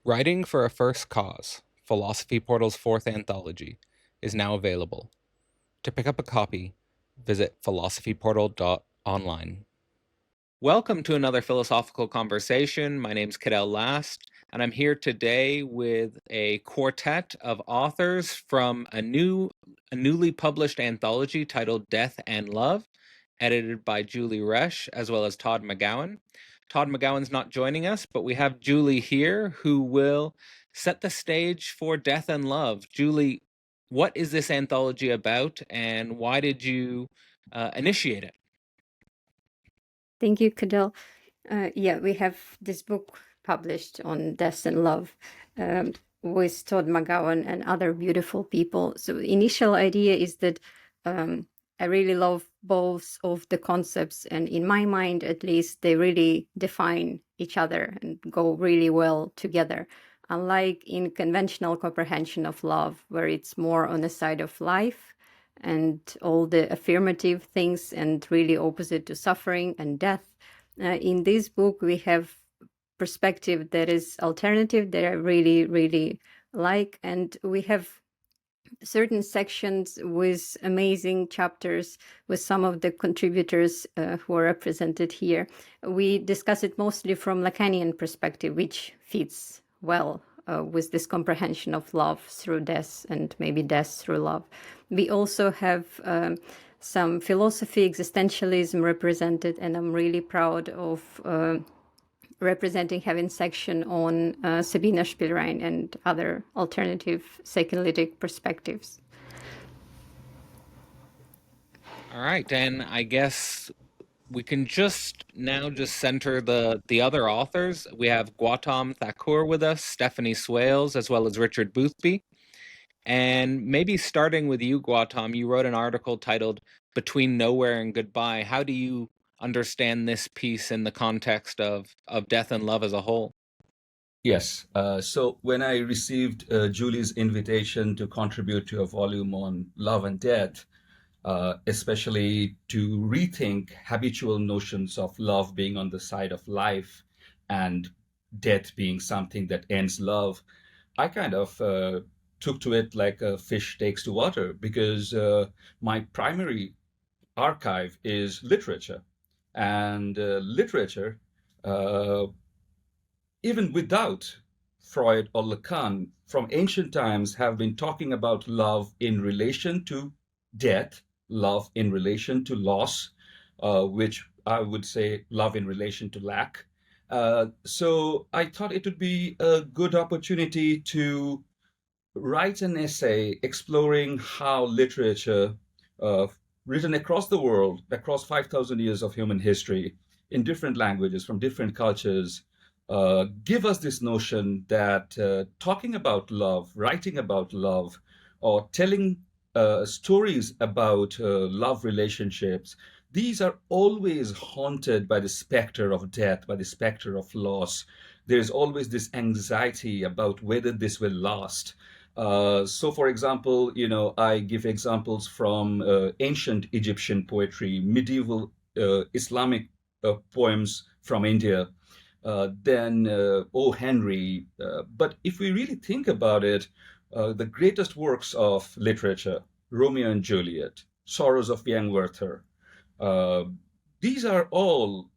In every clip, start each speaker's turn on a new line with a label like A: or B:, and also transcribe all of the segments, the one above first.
A: Writing for a First Cause, Philosophy Portal's fourth anthology, is now available. To pick up a copy, visit philosophyportal.online. Welcome to another philosophical conversation. My name's Cadell Last, and I'm here today with a quartet of authors from a newly published anthology titled Death and Love, edited by Julie Reshe, as well as Todd McGowan. Todd McGowan's not joining us, but we have Julie here who will set the stage for Death and Love. Julie, what is this anthology about, and why did you initiate it?
B: Thank you, Cadell. We have this book published on death and love with Todd McGowan and other beautiful people. So the initial idea is that I really love both of the concepts, and in my mind, at least, they really define each other and go really well together. Unlike in conventional comprehension of love, where it's more on the side of life and all the affirmative things and really opposite to suffering and death. In this book, we have perspective that is alternative that I really, really like. And we have certain sections with amazing chapters with some of the contributors who are represented here. We discuss it mostly from Lacanian perspective, which fits well with this comprehension of love through death and maybe death through love. We also have some philosophy, existentialism represented, and I'm really proud of having section on Sabina Spielrein and other alternative psychoanalytic perspectives.
A: All right, and I guess we can just center the other authors. We have Gautam Takur with us, Stephanie Swales, as well as Richard Boothby. And maybe starting with you, Gautam, you wrote an article titled Between Nowhere and Goodbye. How do you understand this piece in the context of death and love as a whole?
C: Yes. So when I received Julie's invitation to contribute to a volume on love and death, especially to rethink habitual notions of love being on the side of life and death being something that ends love, I kind of took to it like a fish takes to water because my primary archive is literature. And literature, uh, even without Freud or Lacan, from ancient times have been talking about love in relation to death, love in relation to loss, which I would say love in relation to lack. So I thought it would be a good opportunity to write an essay exploring how literature, uh, written across the world, across 5,000 years of human history, in different languages, from different cultures, give us this notion that talking about love, writing about love, or telling stories about love relationships, these are always haunted by the specter of death, by the specter of loss. There's always this anxiety about whether this will last. So, for example, I give examples from ancient Egyptian poetry, medieval Islamic poems from India, then O. Henry. But if we really think about it, the greatest works of literature, Romeo and Juliet, Sorrows of Young Werther, uh, these are all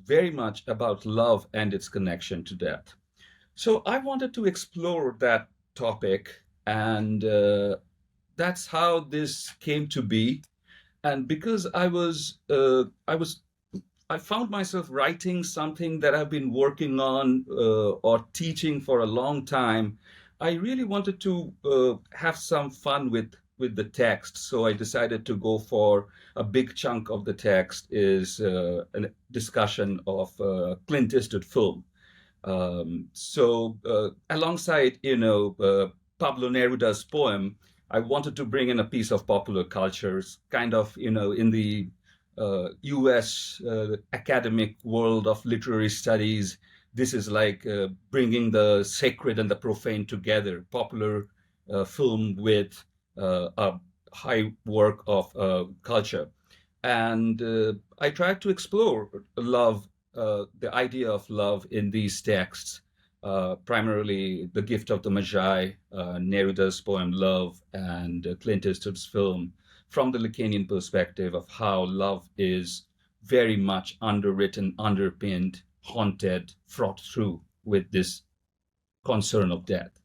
C: very much about love and its connection to death. So I wanted to explore that topic, and that's how this came to be. And because I found myself writing something that I've been working on or teaching for a long time, I really wanted to have some fun with the text. So I decided to go for a big chunk of the text is a discussion of Clint Eastwood film. Alongside, Pablo Neruda's poem, I wanted to bring in a piece of popular cultures, kind of, in the US academic world of literary studies. This is like bringing the sacred and the profane together, popular film with a high work of culture. And I tried to explore love, the idea of love in these texts. primarily The Gift of the Magi, Neruda's poem Love, and Clint Eastwood's film, from the Lacanian perspective of how love is very much underwritten, underpinned, haunted, fraught through with this concern of death.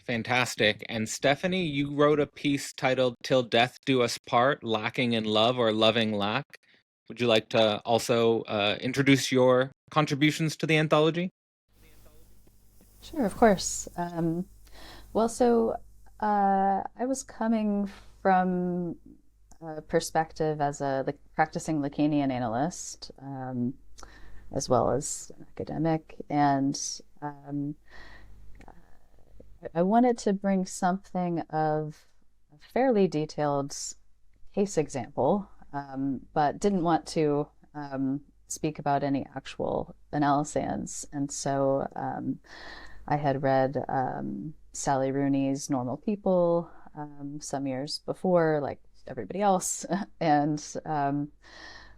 A: Fantastic. And Stephanie, you wrote a piece titled Till Death Do Us Part, Lacking in Love or Loving Lack. Would you like to also introduce your contributions to the anthology?
D: Sure, of course. I was coming from a perspective as a practicing Lacanian analyst, as well as an academic, and I wanted to bring something of a fairly detailed case example, but didn't want to speak about any actual analyses. And so I had read Sally Rooney's Normal People some years before, like everybody else, and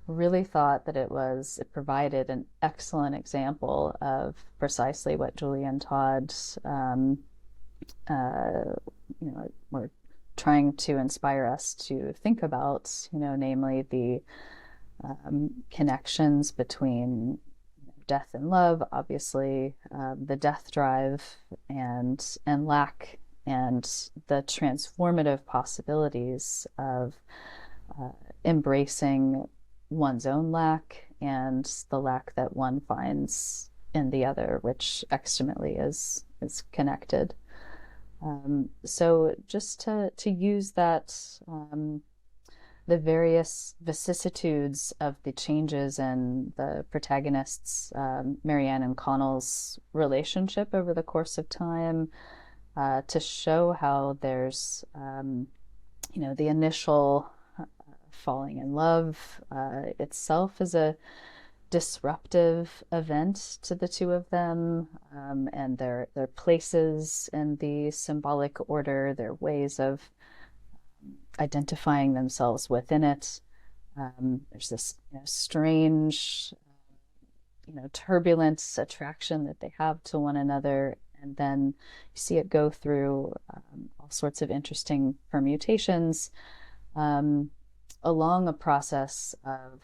D: really thought that it provided an excellent example of precisely what Julie and Todd were trying to inspire us to think about, namely the connections between death and love, obviously, the death drive and lack, and the transformative possibilities of embracing one's own lack and the lack that one finds in the other, which extremately is connected. So just to use that, the various vicissitudes of the changes in the protagonists, Marianne and Connell's relationship over the course of time, to show how there's, the initial falling in love itself is a disruptive event to the two of them, and their places in the symbolic order, their ways of identifying themselves within it. There's this strange, turbulent attraction that they have to one another, and then you see it go through all sorts of interesting permutations along a process of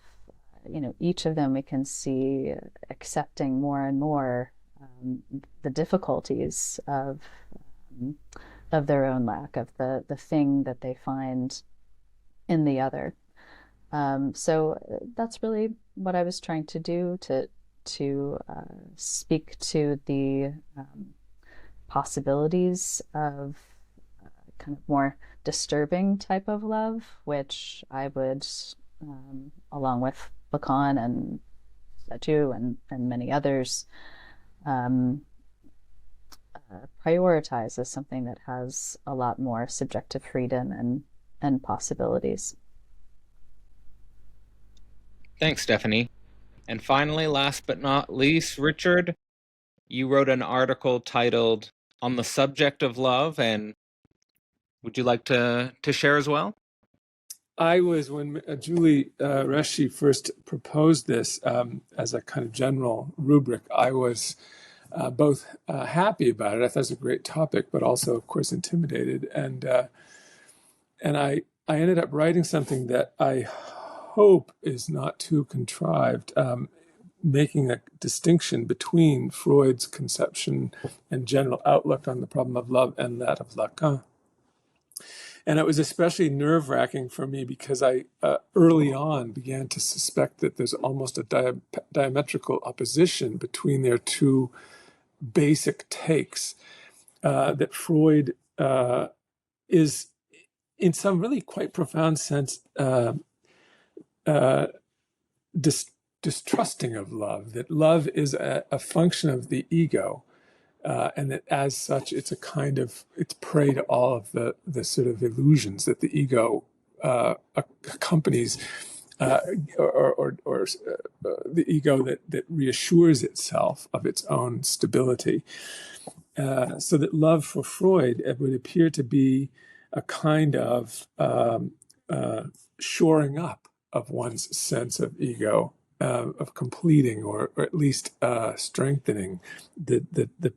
D: each of them we can see accepting more and more the difficulties of their own lack, of the thing that they find in the other. So that's really what I was trying to do, to speak to the possibilities of kind of more disturbing type of love, which I would, along with Lacan and Basu and many others, prioritize as something that has a lot more subjective freedom and possibilities.
A: Thanks, Stephanie. And finally, last but not least, Richard, you wrote an article titled On the Subject of Love, and would you like to share as well?
E: I was, when Julie Reshe first proposed this as a kind of general rubric, I was both happy about it. I thought it was a great topic, but also, of course, intimidated. And I ended up writing something that I hope is not too contrived, making a distinction between Freud's conception and general outlook on the problem of love and that of Lacan. And it was especially nerve-wracking for me because I early on began to suspect that there's almost a diametrical opposition between their two basic takes, that Freud is, in some really quite profound sense, distrusting of love, that love is a function of the ego, and that as such, it's prey to all of the sort of illusions that the ego accompanies, or the ego that reassures itself of its own stability. So that love for Freud, it would appear to be a kind of shoring up of one's sense of ego of completing or at least strengthening the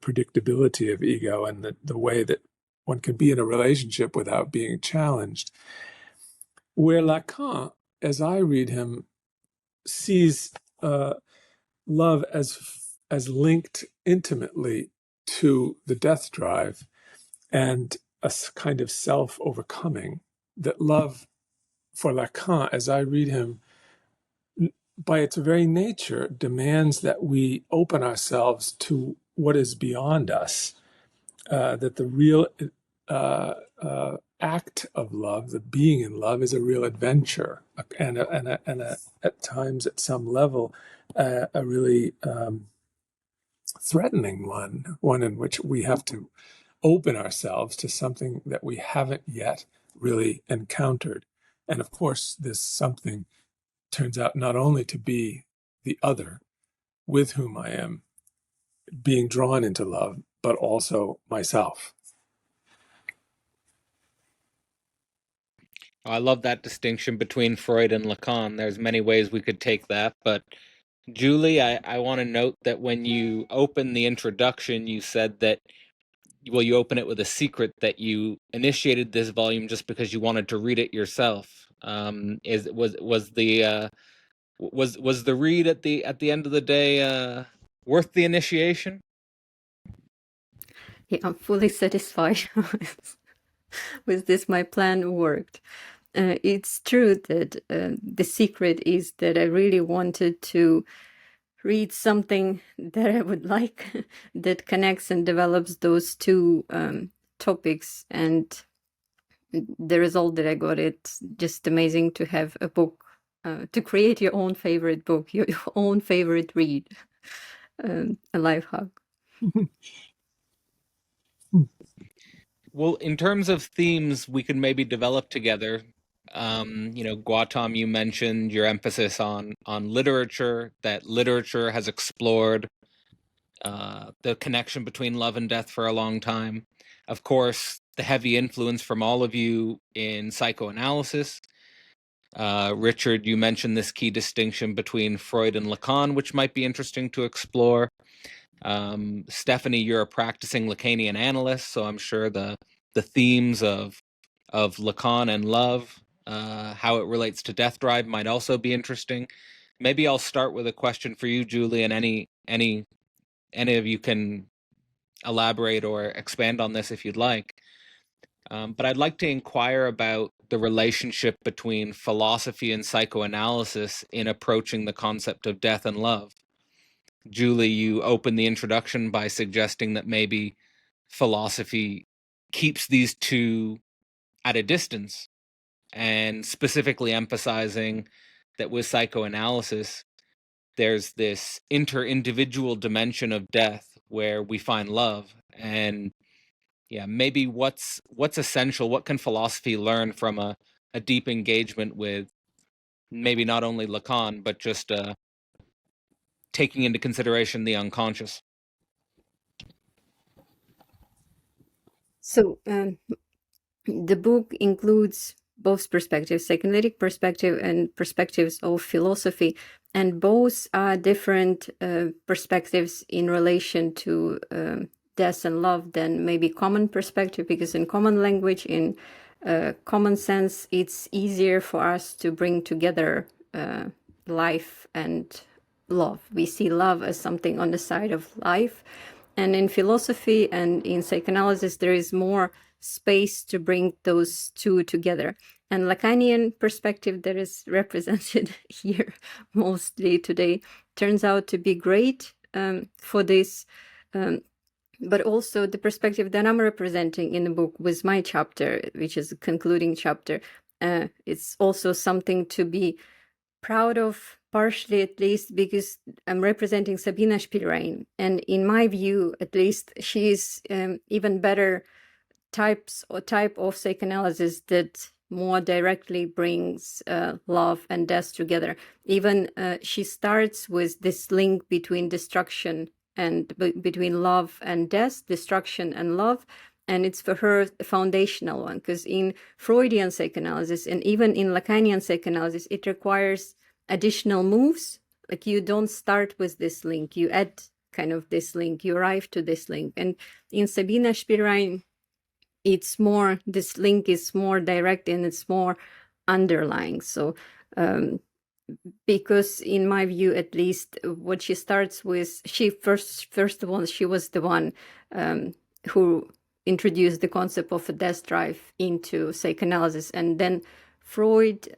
E: predictability of ego and the way that one can be in a relationship without being challenged. Where Lacan, as I read him, sees love as linked intimately to the death drive and a kind of self-overcoming, that love for Lacan, as I read him, by its very nature, demands that we open ourselves to what is beyond us, that the real act of love, the being in love, is a real adventure, and at times, at some level, a really threatening one in which we have to open ourselves to something that we haven't yet really encountered. And of course, this something turns out not only to be the other with whom I am being drawn into love, but also myself.
A: I love that distinction between Freud and Lacan. There's many ways we could take that, but Julie, I want to note that when you open the introduction, you said that, well, you open it with a secret that you initiated this volume just because you wanted to read it yourself. Was the read at the end of the day worth the initiation?
B: Yeah, I'm fully satisfied with this. My plan worked. It's true that the secret is that I really wanted to read something that I would like that connects and develops those two topics. And the result that I got, it's just amazing to have a book, to create your own favorite book, your own favorite read, a life hack.
A: Well, in terms of themes we could maybe develop together, Gautam, you mentioned your emphasis on literature, that literature has explored the connection between love and death for a long time. Of course, the heavy influence from all of you in psychoanalysis. Richard, you mentioned this key distinction between Freud and Lacan, which might be interesting to explore. Stephanie, you're a practicing Lacanian analyst, so I'm sure the themes of Lacan and love, how it relates to death drive, might also be interesting. Maybe I'll start with a question for you, Julie, and any of you can elaborate or expand on this if you'd like. But I'd like to inquire about the relationship between philosophy and psychoanalysis in approaching the concept of death and love. Julie, you opened the introduction by suggesting that maybe philosophy keeps these two at a distance, and specifically emphasizing that with psychoanalysis, there's this inter-individual dimension of death where we find love. And yeah, maybe what's essential, what can philosophy learn from a deep engagement with maybe not only Lacan, but just taking into consideration the unconscious?
B: So the book includes both perspectives, psychoanalytic perspective and perspectives of philosophy, and both are different perspectives in relation to death and love than maybe common perspective, because in common language, in common sense, it's easier for us to bring together life and love. We see love as something on the side of life, and in philosophy and in psychoanalysis, there is more space to bring those two together. And Lacanian perspective that is represented here mostly today turns out to be great for this, but also the perspective that I'm representing in the book with my chapter, which is a concluding chapter, it's also something to be proud of, partially at least, because I'm representing Sabina Spielrein, and in my view, at least, she is even better type of psychoanalysis that more directly brings love and death together. Even she starts with this link between destruction and between love and death, destruction and love, and it's for her a foundational one, because in Freudian psychoanalysis and even in Lacanian psychoanalysis, it requires additional moves Like you don't start with this link, you add kind of this link, you arrive to this link. And in Sabina Spielrein, it's more, this link is more direct and it's more underlying. So because in my view, at least, what she starts with, she first of all, she was the one who introduced the concept of a death drive into psychoanalysis, and then Freud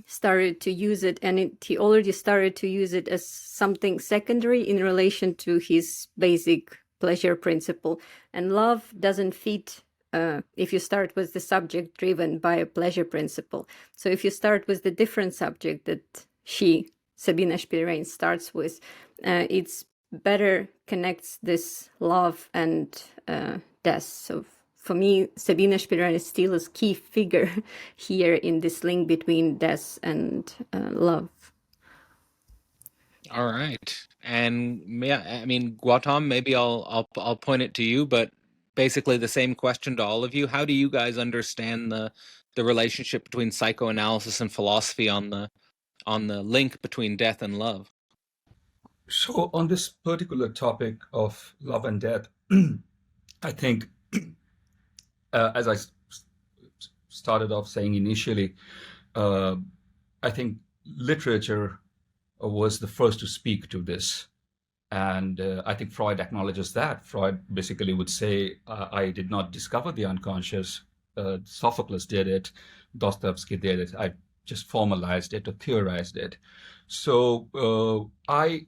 B: started to use it, and he already started to use it as something secondary in relation to his basic pleasure principle. And love doesn't fit if you start with the subject driven by a pleasure principle. So if you start with the different subject that Sabina Spielrein, starts with, it's better connects this love and death. So for me, Sabina Spielrein is still a key figure here in this link between death and love.
A: All right. And yeah, I mean, Gautam, maybe I'll point it to you, but basically the same question to all of you. How do you guys understand the relationship between psychoanalysis and philosophy on the link between death and love?
C: So on this particular topic of love and death, I think, as I started off saying initially, I think literature was the first to speak to this. And I think Freud acknowledges that. Freud basically would say, I did not discover the unconscious. Sophocles did it. Dostoevsky did it. I just formalized it or theorized it. So I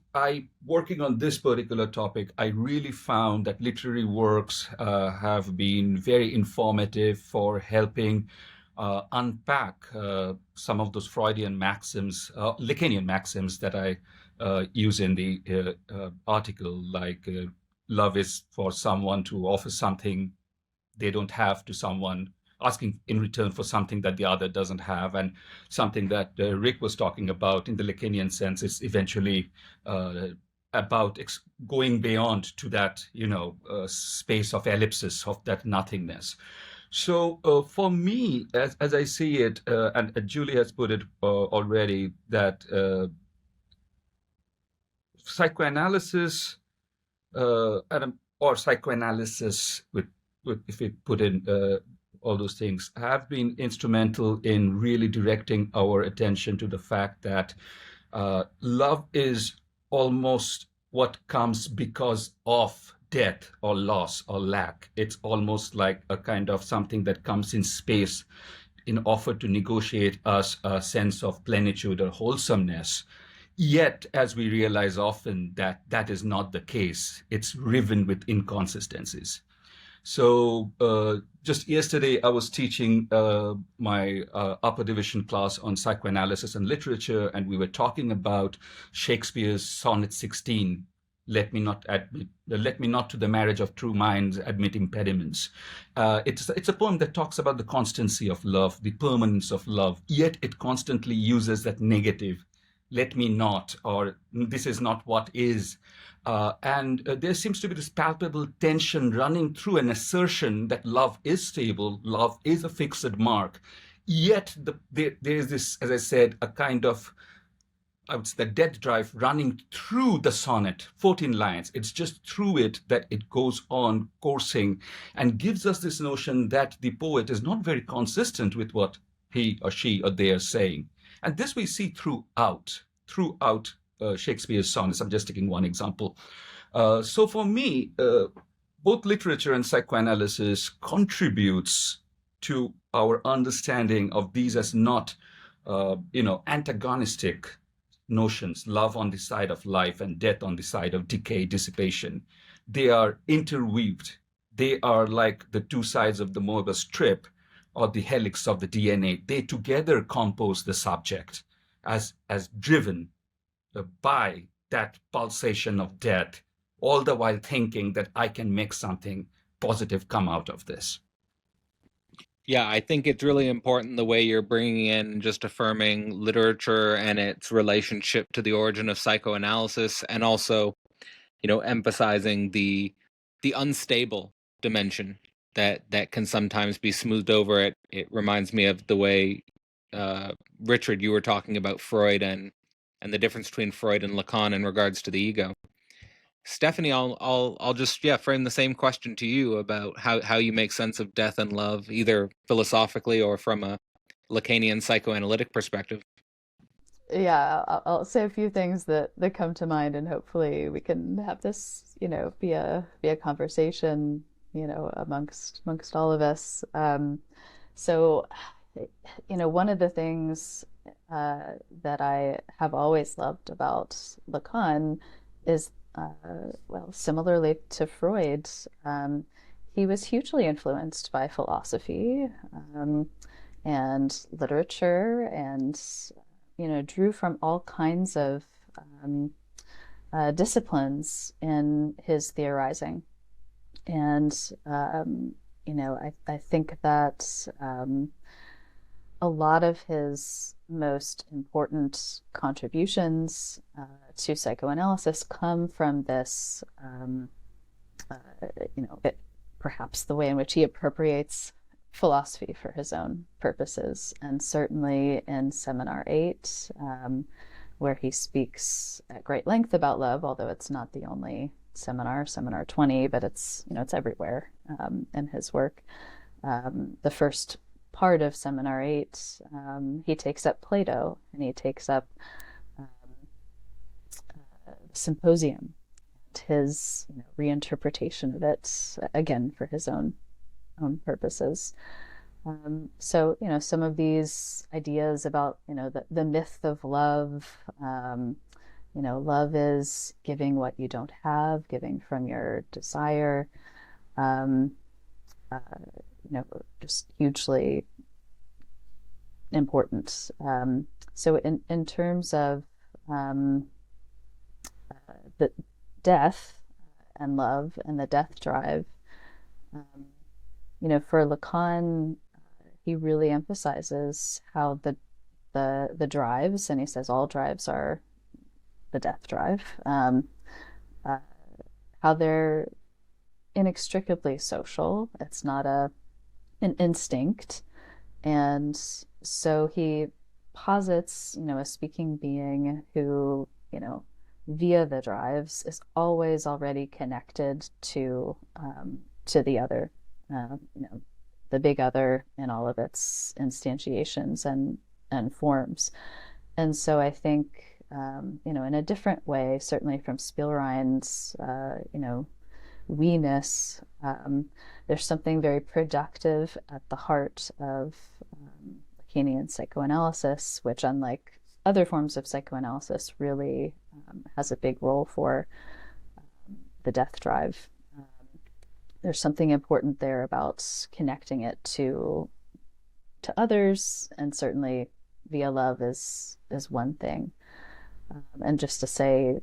C: working on this particular topic, I really found that literary works have been very informative for helping unpack some of those Freudian maxims, Lacanian maxims that I use in the article, like love is for someone to offer something they don't have to someone, asking in return for something that the other doesn't have, and something that Rick was talking about in the Lacanian sense is eventually about going beyond to that, space of ellipsis, of that nothingness. So for me, as I see it, and Julie has put it already, that psychoanalysis or psychoanalysis, if we put in all those things, have been instrumental in really directing our attention to the fact that love is almost what comes because of death or loss or lack. It's almost like a kind of something that comes in space in offer to negotiate us a sense of plenitude or wholesomeness. Yet, as we realize often, that is not the case. It's riven with inconsistencies. So just yesterday, I was teaching my upper division class on psychoanalysis and literature, and we were talking about Shakespeare's Sonnet 16, let me not to the marriage of true minds admit impediments. It's a poem that talks about the constancy of love, the permanence of love, yet it constantly uses that negative, let me not, or this is not what is. And there seems to be this palpable tension running through an assertion that love is stable, love is a fixed mark. Yet there is this, as I said, a kind of, I would say, the death drive running through the sonnet, 14 lines. It's just through it that it goes on coursing and gives us this notion that the poet is not very consistent with what he or she or they are saying. And this we see throughout Shakespeare's sonnets. I'm just taking one example. So for me, both literature and psychoanalysis contributes to our understanding of these as not, antagonistic notions, love on the side of life and death on the side of decay, dissipation. They are interweaved. They are like the two sides of the Moebius strip or the helix of the DNA. They together compose the subject as driven by that pulsation of death, all the while thinking that I can make something positive come out of this.
A: Yeah, I think it's really important the way you're bringing in just affirming literature and its relationship to the origin of psychoanalysis, and also, emphasizing the unstable dimension that can sometimes be smoothed over. It reminds me of the way, Richard, you were talking about Freud and and the difference between Freud and Lacan in regards to the ego. Stephanie, I'll just frame the same question to you about how you make sense of death and love, either philosophically or from a Lacanian psychoanalytic perspective.
D: Yeah, I'll say a few things that come to mind, and hopefully we can have this, be a conversation, amongst all of us. So, one of the things that I have always loved about Lacan is, similarly to Freud, he was hugely influenced by philosophy and literature, and drew from all kinds of disciplines in his theorizing. And, I think that a lot of his most important contributions to psychoanalysis come from this, perhaps the way in which he appropriates philosophy for his own purposes. And certainly in Seminar 8, where he speaks at great length about love, although it's not the only seminar 20, but it's everywhere in his work. The first part of Seminar 8, he takes up Plato, and he takes up Symposium, and his reinterpretation of it, again for his own purposes. So some of these ideas about the myth of love, love is giving what you don't have, giving from your desire, just hugely important. So in terms of the death and love and the death drive, for Lacan, he really emphasizes how the drives, and he says all drives are the death drive, how they're inextricably social. It's not an instinct. And so he posits, a speaking being who, via the drives is always already connected to the other, the big other in all of its instantiations and forms. And so I think, in a different way, certainly from Spielrein's, we-ness, there's something very productive at the heart of Lacanian psychoanalysis, which, unlike other forms of psychoanalysis, really has a big role for the death drive. There's something important there about connecting it to others, and certainly via love is one thing. And just to say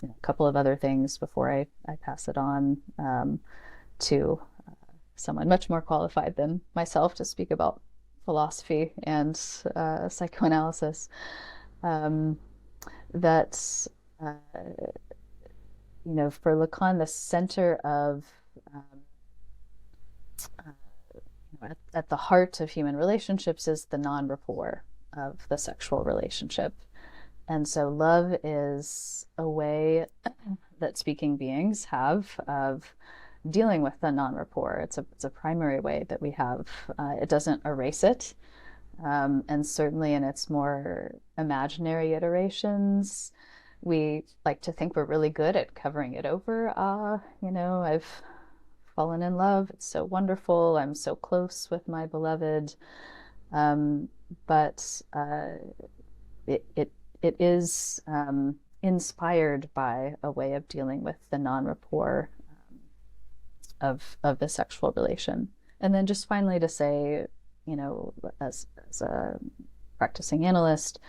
D: a couple of other things before I pass it on to someone much more qualified than myself to speak about philosophy and psychoanalysis, that for Lacan, the center of at the heart of human relationships is the non-rapport of the sexual relationship. And so love is a way that speaking beings have of dealing with the non-rapport. It's a primary way that we have. It doesn't erase it. And certainly in its more imaginary iterations, we like to think we're really good at covering it over. I've fallen in love. It's so wonderful. I'm so close with my beloved. But it is inspired by a way of dealing with the non-rapport of the sexual relation. And then just finally to say, as a practicing analyst,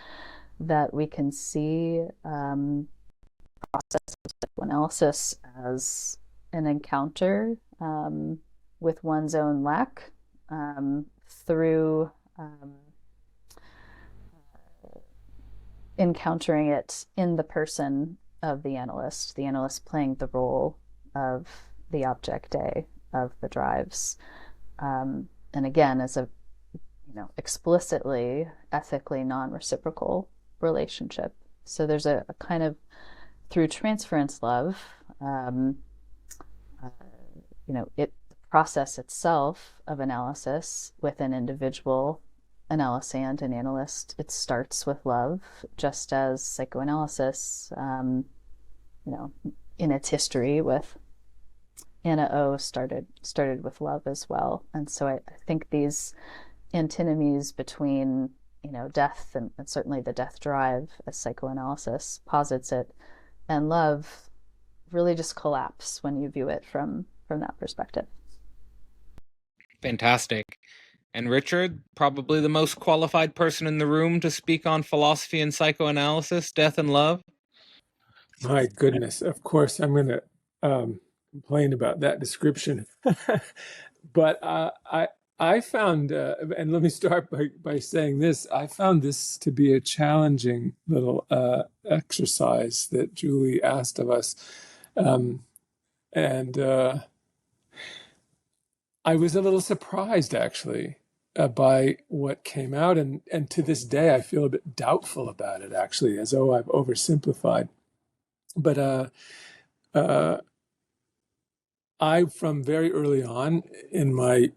D: that we can see process of psychoanalysis as an encounter with one's own lack through encountering it in the person of the analyst playing the role of the object A of the drives. And again, as a explicitly ethically non-reciprocal relationship. So there's a kind of, through transference love, the process itself of analysis with an individual analysand and analyst, it starts with love, just as psychoanalysis, in its history with Anna O started with love as well. And so I think these antinomies between, death and certainly the death drive, as psychoanalysis posits it, and love really just collapse when you view it from that perspective.
A: Fantastic. And Richard, probably the most qualified person in the room to speak on philosophy and psychoanalysis, death and love.
E: My goodness, of course, I'm going to complain about that description. But I found, and let me start by saying this, I found this to be a challenging little exercise that Julie asked of us. And I was a little surprised, actually, by what came out. And to this day, I feel a bit doubtful about it, actually, as though I've oversimplified. But I, from very early on in my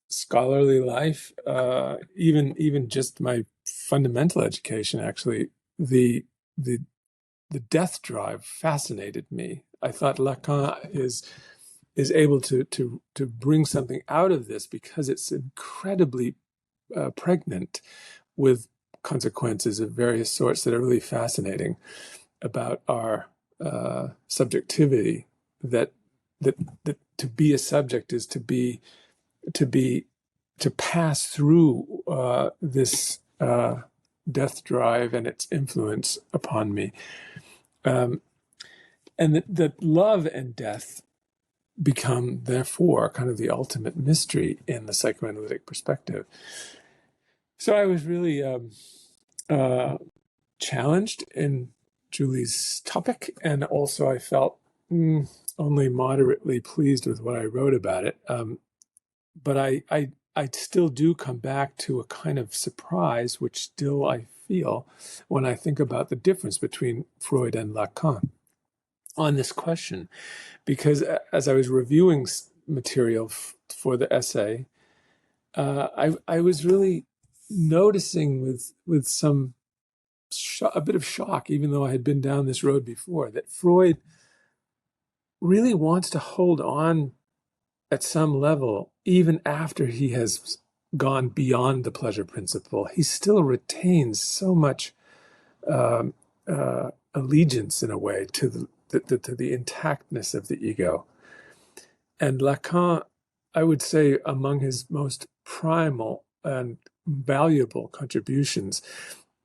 E: scholarly life, even just my fundamental education, actually, the death drive fascinated me. I thought Lacan is able to bring something out of this because it's incredibly pregnant with consequences of various sorts that are really fascinating about our subjectivity. That to be a subject is to pass through this death drive and its influence upon me, and that love and death become, therefore, kind of the ultimate mystery in the psychoanalytic perspective. So I was really challenged in Julie's topic, and also I felt only moderately pleased with what I wrote about it. But I still do come back to a kind of surprise, which still I feel when I think about the difference between Freud and Lacan on this question. Because as I was reviewing material for the essay, I was really noticing with some a bit of shock, even though I had been down this road before, that Freud really wants to hold on at some level, even after he has gone beyond the pleasure principle. He still retains so much allegiance, in a way, to the intactness of the ego. And Lacan, I would say, among his most primal and valuable contributions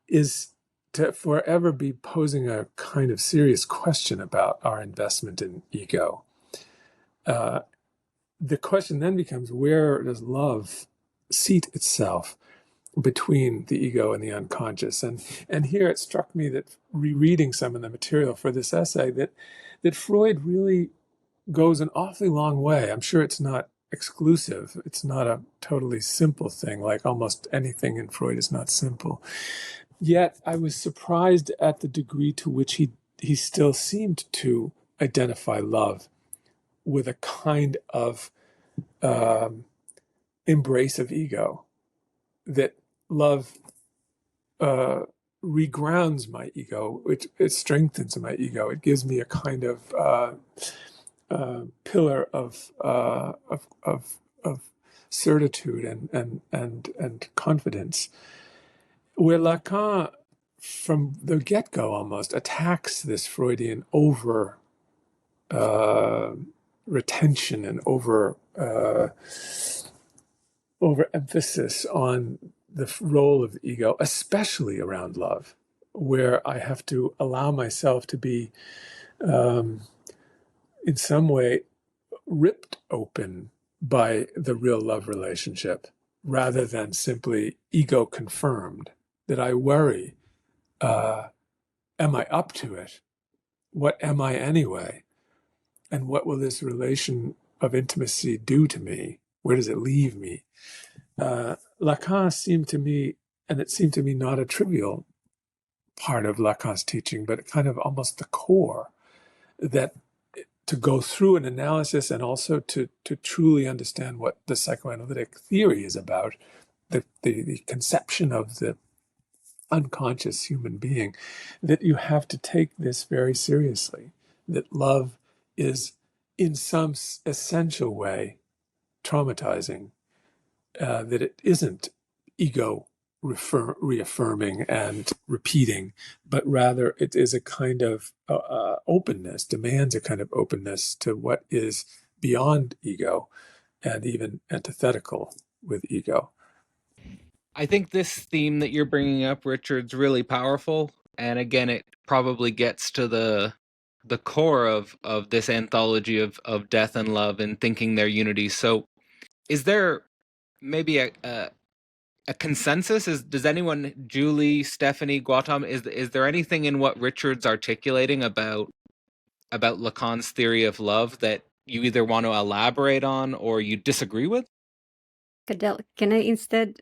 E: is to forever be posing a kind of serious question about our investment in ego. The question then becomes, where does love seat itself between the ego and the unconscious? And here it struck me that, rereading some of the material for this essay, that Freud really goes an awfully long way. I'm sure it's not exclusive. It's not a totally simple thing, like almost anything in Freud is not simple. Yet I was surprised at the degree to which he still seemed to identify love with a kind of embrace of ego, that love regrounds my ego, it strengthens my ego, it gives me a kind of pillar of certitude and confidence, where Lacan, from the get-go almost, attacks this Freudian over retention and over emphasis on the role of the ego, especially around love, where I have to allow myself to be in some way ripped open by the real love relationship, rather than simply ego confirmed. That I worry, am I up to it? What am I anyway? And what will this relation of intimacy do to me? Where does it leave me? Lacan seemed to me and it seemed to me not a trivial part of Lacan's teaching, but kind of almost the core, that to go through an analysis and also to truly understand what the psychoanalytic theory is about, the conception of the unconscious human being, that you have to take this very seriously, that love is in some essential way traumatizing, that it isn't ego reaffirming and repeating, but rather it is a kind of openness, demands a kind of openness to what is beyond ego and even antithetical with ego.
A: I think this theme that you're bringing up, Richard's really powerful. And again, it probably gets to the core of this anthology of death and love and thinking their unity. So is there maybe a consensus? Does anyone, Julie, Stephanie, Gautam, is there anything in what Richard's articulating about Lacan's theory of love that you either want to elaborate on or you disagree with?
B: Cadell, can I instead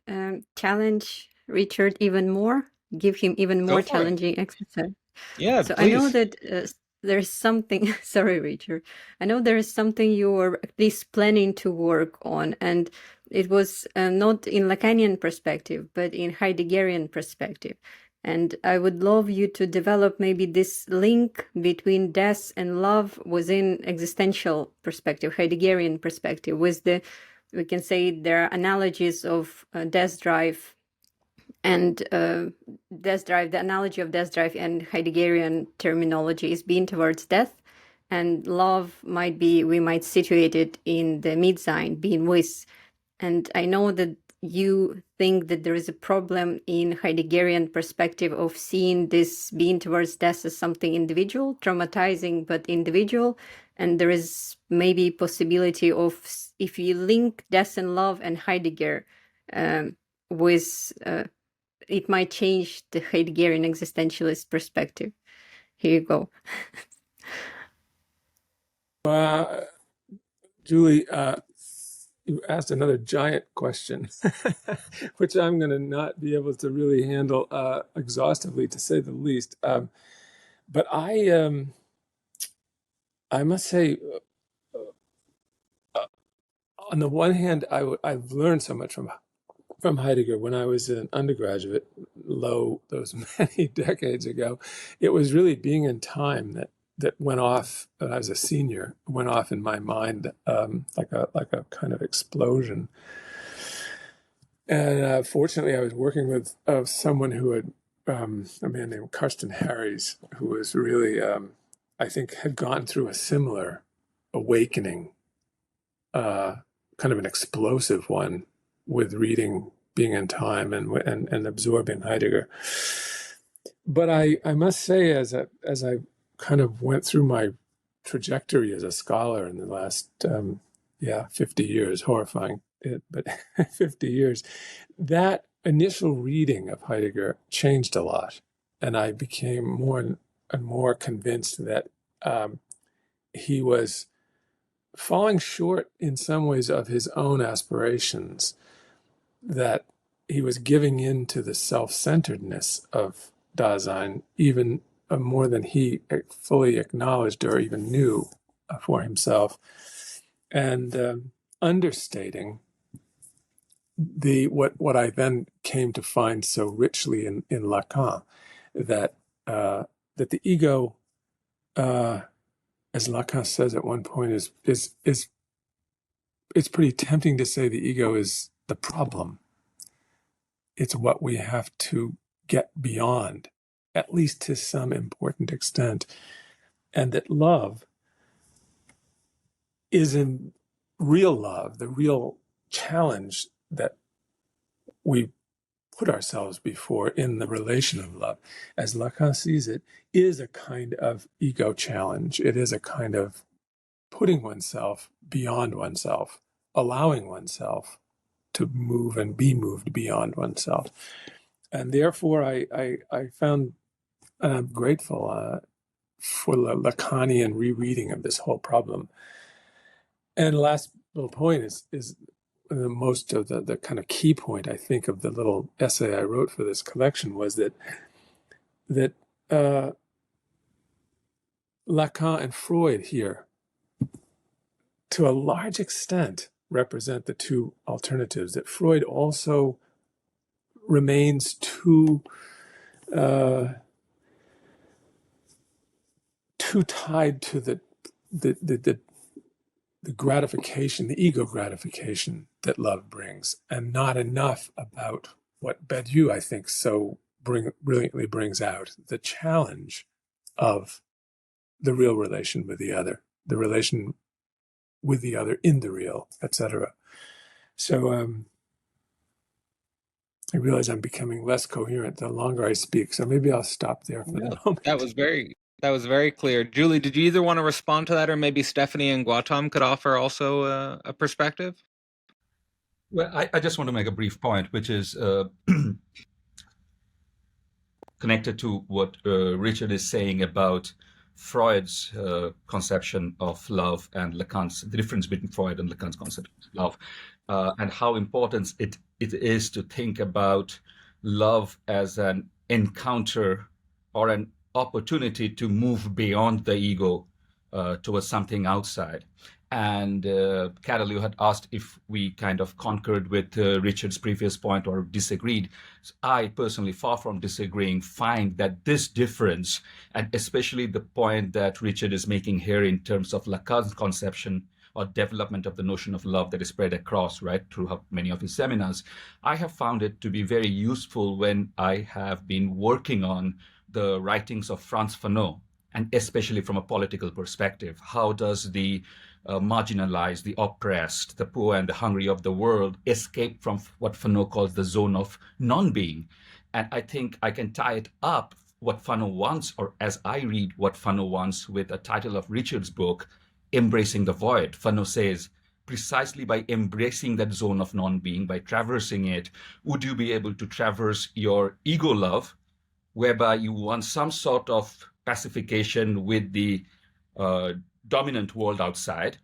B: challenge Richard even more? Give him even
A: Go
B: more
A: for it.
B: challenging exercise.
A: Yeah,
B: So
A: please.
B: I know that there's something, sorry, Richard. I know there is something you were at least planning to work on, and it was not in Lacanian perspective, but in Heideggerian perspective. And I would love you to develop maybe this link between death and love within existential perspective, Heideggerian perspective, with we can say there are analogies of death drive and death drive, the analogy of death drive and Heideggerian terminology is being towards death, and love might be, we might situate it in the mid-sign, being with. And I know that you think that there is a problem in Heideggerian perspective of seeing this being towards death as something individual, traumatizing but individual. And there is maybe possibility of, if you link death and love and Heidegger with, it might change the Heideggerian existentialist perspective. Here you go.
E: Julie, you asked another giant question, which I'm going to not be able to really handle exhaustively, to say the least. But I must say, on the one hand, I've learned so much from Heidegger when I was an undergraduate, those many decades ago. It was really being in time that went off, when I was a senior, went off in my mind like a kind of explosion. And fortunately, I was working with someone who had, a man named Karsten Harries, who was really, I think, had gone through a similar awakening, kind of an explosive one, with reading Being in Time and absorbing Heidegger. But I must say, as I kind of went through my trajectory as a scholar in the last 50 years, horrifying, but 50 years, that initial reading of Heidegger changed a lot. And I became more and more convinced that he was falling short in some ways of his own aspirations, that he was giving in to the self-centeredness of Dasein, even more than he fully acknowledged or even knew for himself, and understating what I then came to find so richly in Lacan, that the ego, as Lacan says at one point, is it's pretty tempting to say the ego is the problem. It's what we have to get beyond, at least to some important extent, and that love is in real love, the real challenge that we put ourselves before in the relation of love, as Lacan sees it, is a kind of ego challenge. It is a kind of putting oneself beyond oneself, allowing oneself to move and be moved beyond oneself. And therefore, I found, and I'm grateful for the Lacanian rereading of this whole problem. And last little point is most of the kind of key point, I think, of the little essay I wrote for this collection was that Lacan and Freud here, to a large extent, represent the two alternatives. That Freud also remains too tied to the gratification, the ego gratification that love brings, and not enough about what Badiou, I think, so brilliantly brings out, the challenge of the real relation with the other, the relation with the other in the real, etc. So I realize I'm becoming less coherent the longer I speak, so maybe I'll stop there for the moment.
A: That was very clear. Julie, did you either want to respond to that, or maybe Stephanie and Gautam could offer also a perspective?
C: Well, I just want to make a brief point, which is connected to what Richard is saying about Freud's conception of love and Lacan's, the difference between Freud and Lacan's concept of love, and how important it is to think about love as an encounter or an opportunity to move beyond the ego towards something outside. And Carol, you had asked if we kind of concurred with Richard's previous point or disagreed. I personally, far from disagreeing, find that this difference, and especially the point that Richard is making here in terms of Lacan's conception or development of the notion of love that is spread across, right, through many of his seminars, I have found it to be very useful when I have been working on the writings of Frantz Fanon, and especially from a political perspective. How does the marginalized, the oppressed, the poor and the hungry of the world escape from what Fanon calls the zone of non-being? And I think I can tie it up, what Fanon wants, or as I read what Fanon wants, with a title of Richard's book, Embracing the Void. Fanon says, precisely by embracing that zone of non-being, by traversing it, would you be able to traverse your ego love, whereby you want some sort of pacification with the dominant world outside,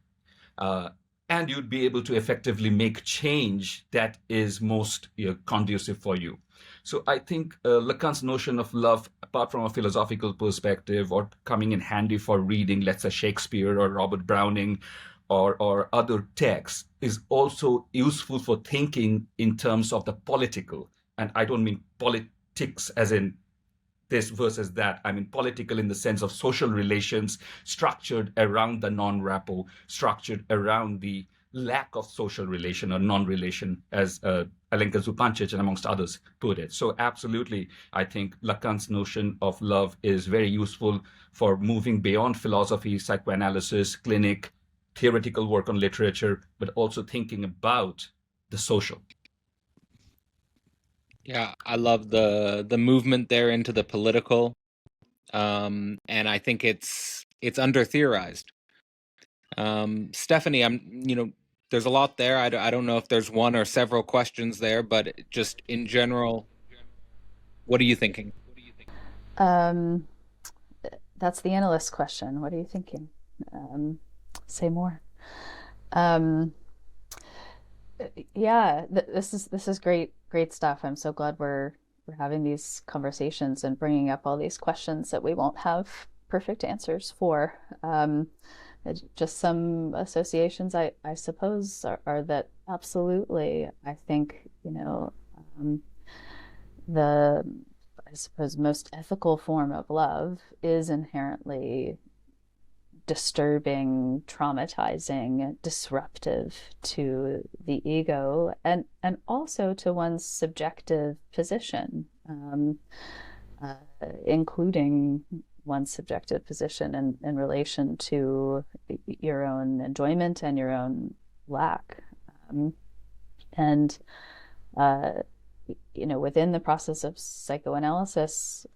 C: and you'd be able to effectively make change that is most conducive for you. So I think Lacan's notion of love, apart from a philosophical perspective or coming in handy for reading, let's say Shakespeare or Robert Browning or other texts, is also useful for thinking in terms of the political. And I don't mean politics as in this versus that. I mean political in the sense of social relations structured around the non-rapport, structured around the lack of social relation or non-relation, as Alenka Zupancic and amongst others put it. So absolutely, I think Lacan's notion of love is very useful for moving beyond philosophy, psychoanalysis, clinic, theoretical work on literature, but also thinking about the social.
A: Yeah, I love the movement there into the political, and I think it's under theorized. Stephanie, there's a lot there. I don't know if there's one or several questions there, but just in general, what are you thinking?
D: That's the analyst question. What are you thinking? Say more. Yeah, this is great stuff. I'm so glad we're having these conversations and bringing up all these questions that we won't have perfect answers for. Just some associations, I suppose, are that absolutely. I think the most ethical form of love is inherently disturbing, traumatizing, disruptive to the ego, and also to one's subjective position, including one's subjective position in relation to your own enjoyment and your own lack. Within the process of psychoanalysis,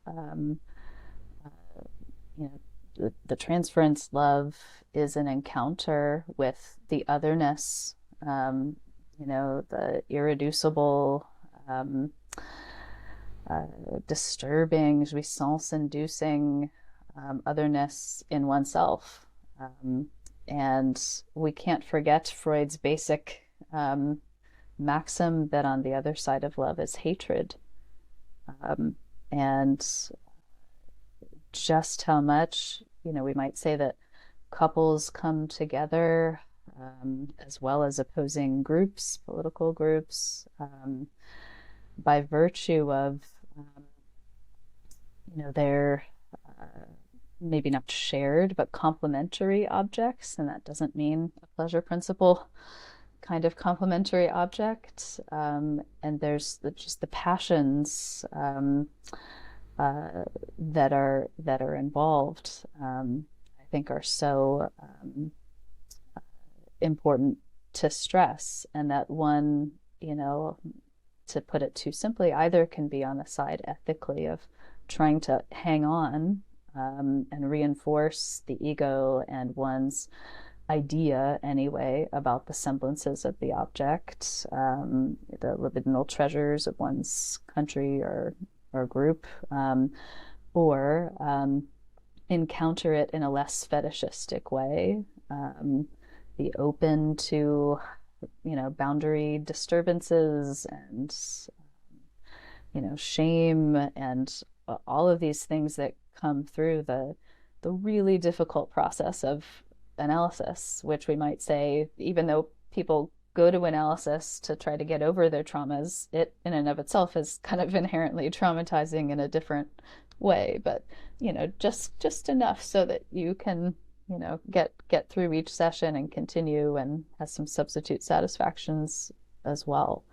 D: the transference love is an encounter with the otherness, the irreducible, disturbing, jouissance-inducing otherness in oneself. And we can't forget Freud's basic maxim that on the other side of love is hatred. And just how much, we might say that couples come together, as well as opposing groups, political groups, by virtue of, their maybe not shared, but complementary objects. And that doesn't mean a pleasure principle kind of complementary object. And there's just the passions that are involved, I think are so important to stress. And that one, to put it too simply, either can be on the side ethically of trying to hang on and reinforce the ego and one's idea anyway about the semblances of the object, the libidinal treasures of one's country or group, or encounter it in a less fetishistic way, be open to boundary disturbances and shame and all of these things that come through the really difficult process of analysis, which we might say, even though people go to analysis to try to get over their traumas, it in and of itself is kind of inherently traumatizing in a different way, but just enough so that you can get through each session and continue and has some substitute satisfactions as well.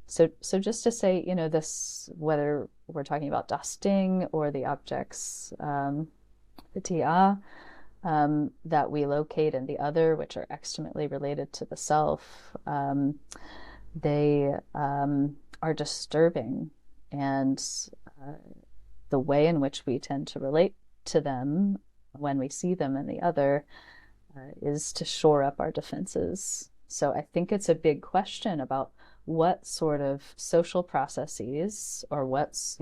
D: So just to say, this, whether we're talking about das Ding or the objects, the tia, that we locate in the other, which are extimately related to the self, they are disturbing. And the way in which we tend to relate to them when we see them in the other is to shore up our defenses. So I think it's a big question about what sort of social processes, or what's,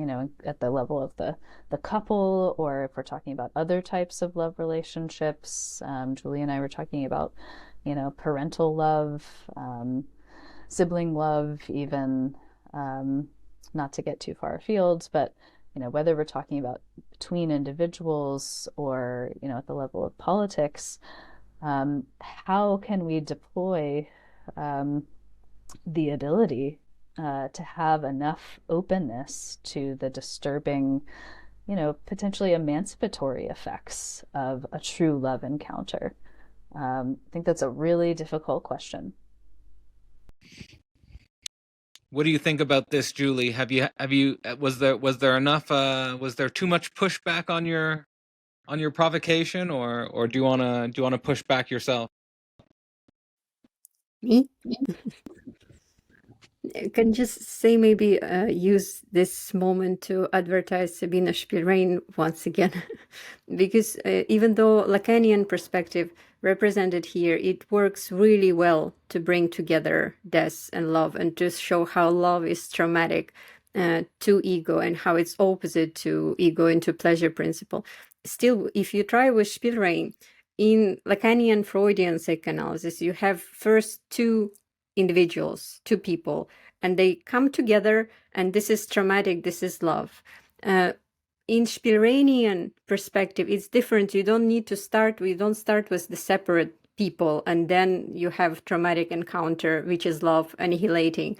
D: at the level of the couple, or if we're talking about other types of love relationships. Julie and I were talking about, parental love, sibling love, even, not to get too far afield, but, whether we're talking about between individuals or, at the level of politics, how can we deploy the ability to have enough openness to the disturbing, potentially emancipatory effects of a true love encounter? I think that's a really difficult question.
A: What do you think about this, Julie? Was there enough? Was there too much pushback on your provocation, or do you wanna push back yourself?
B: Me? I can just say, maybe use this moment to advertise Sabina Spielrein once again, because even though Lacanian perspective represented here, it works really well to bring together death and love, and to show how love is traumatic to ego, and how it's opposite to ego and to pleasure principle. Still, if you try with Spielrein, in Lacanian Freudian psychoanalysis, you have first two individuals, two people, and they come together, and this is traumatic, this is love. In Spielreinian perspective, it's different. We don't start with the separate people, and then you have traumatic encounter, which is love annihilating.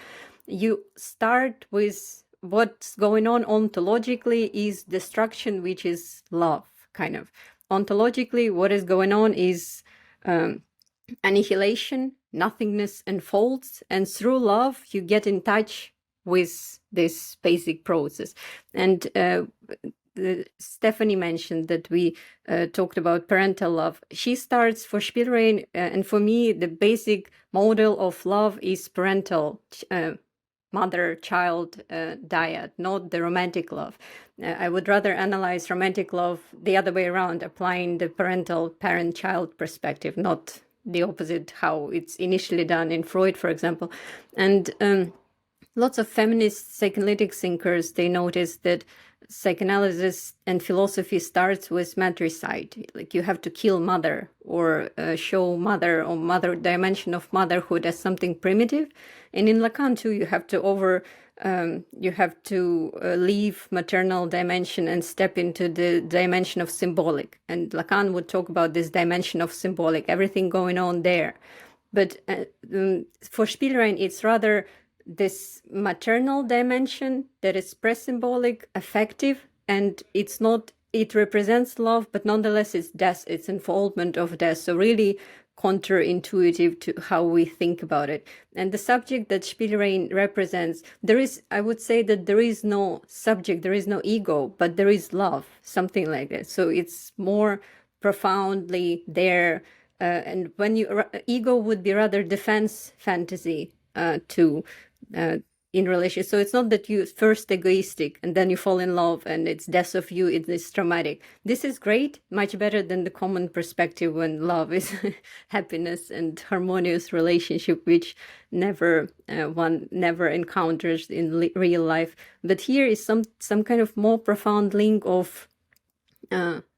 B: You start with what's going on ontologically is destruction, which is love, kind of. Ontologically, what is going on is annihilation, nothingness unfolds, and through love you get in touch with this basic process. And Stephanie mentioned that we talked about parental love. She starts for Spielrein, and for me the basic model of love is parental, mother-child dyad, not the romantic love. I would rather analyze romantic love the other way around, applying the parental parent-child perspective, not the opposite, how it's initially done in Freud, for example. And lots of feminist psychoanalytic thinkers, they noticed that psychoanalysis and philosophy starts with matricide, like you have to kill mother, or show mother or mother dimension of motherhood as something primitive. And in Lacan too, you have to leave maternal dimension and step into the dimension of symbolic. And Lacan would talk about this dimension of symbolic, everything going on there. But for Spielrein, it's rather this maternal dimension that is pre-symbolic, affective, and it's not, it represents love, but nonetheless it's death, it's unfoldment of death. So really counterintuitive to how we think about it. And the subject that Spielrein represents, I would say that there is no subject, there is no ego, but there is love, something like that. So it's more profoundly there. And when ego would be rather defense fantasy in relation. So it's not that you first egoistic and then you fall in love and it's death of you, it is traumatic. This is great, much better than the common perspective when love is happiness and harmonious relationship, which one never encounters in real life. But here is some kind of more profound link of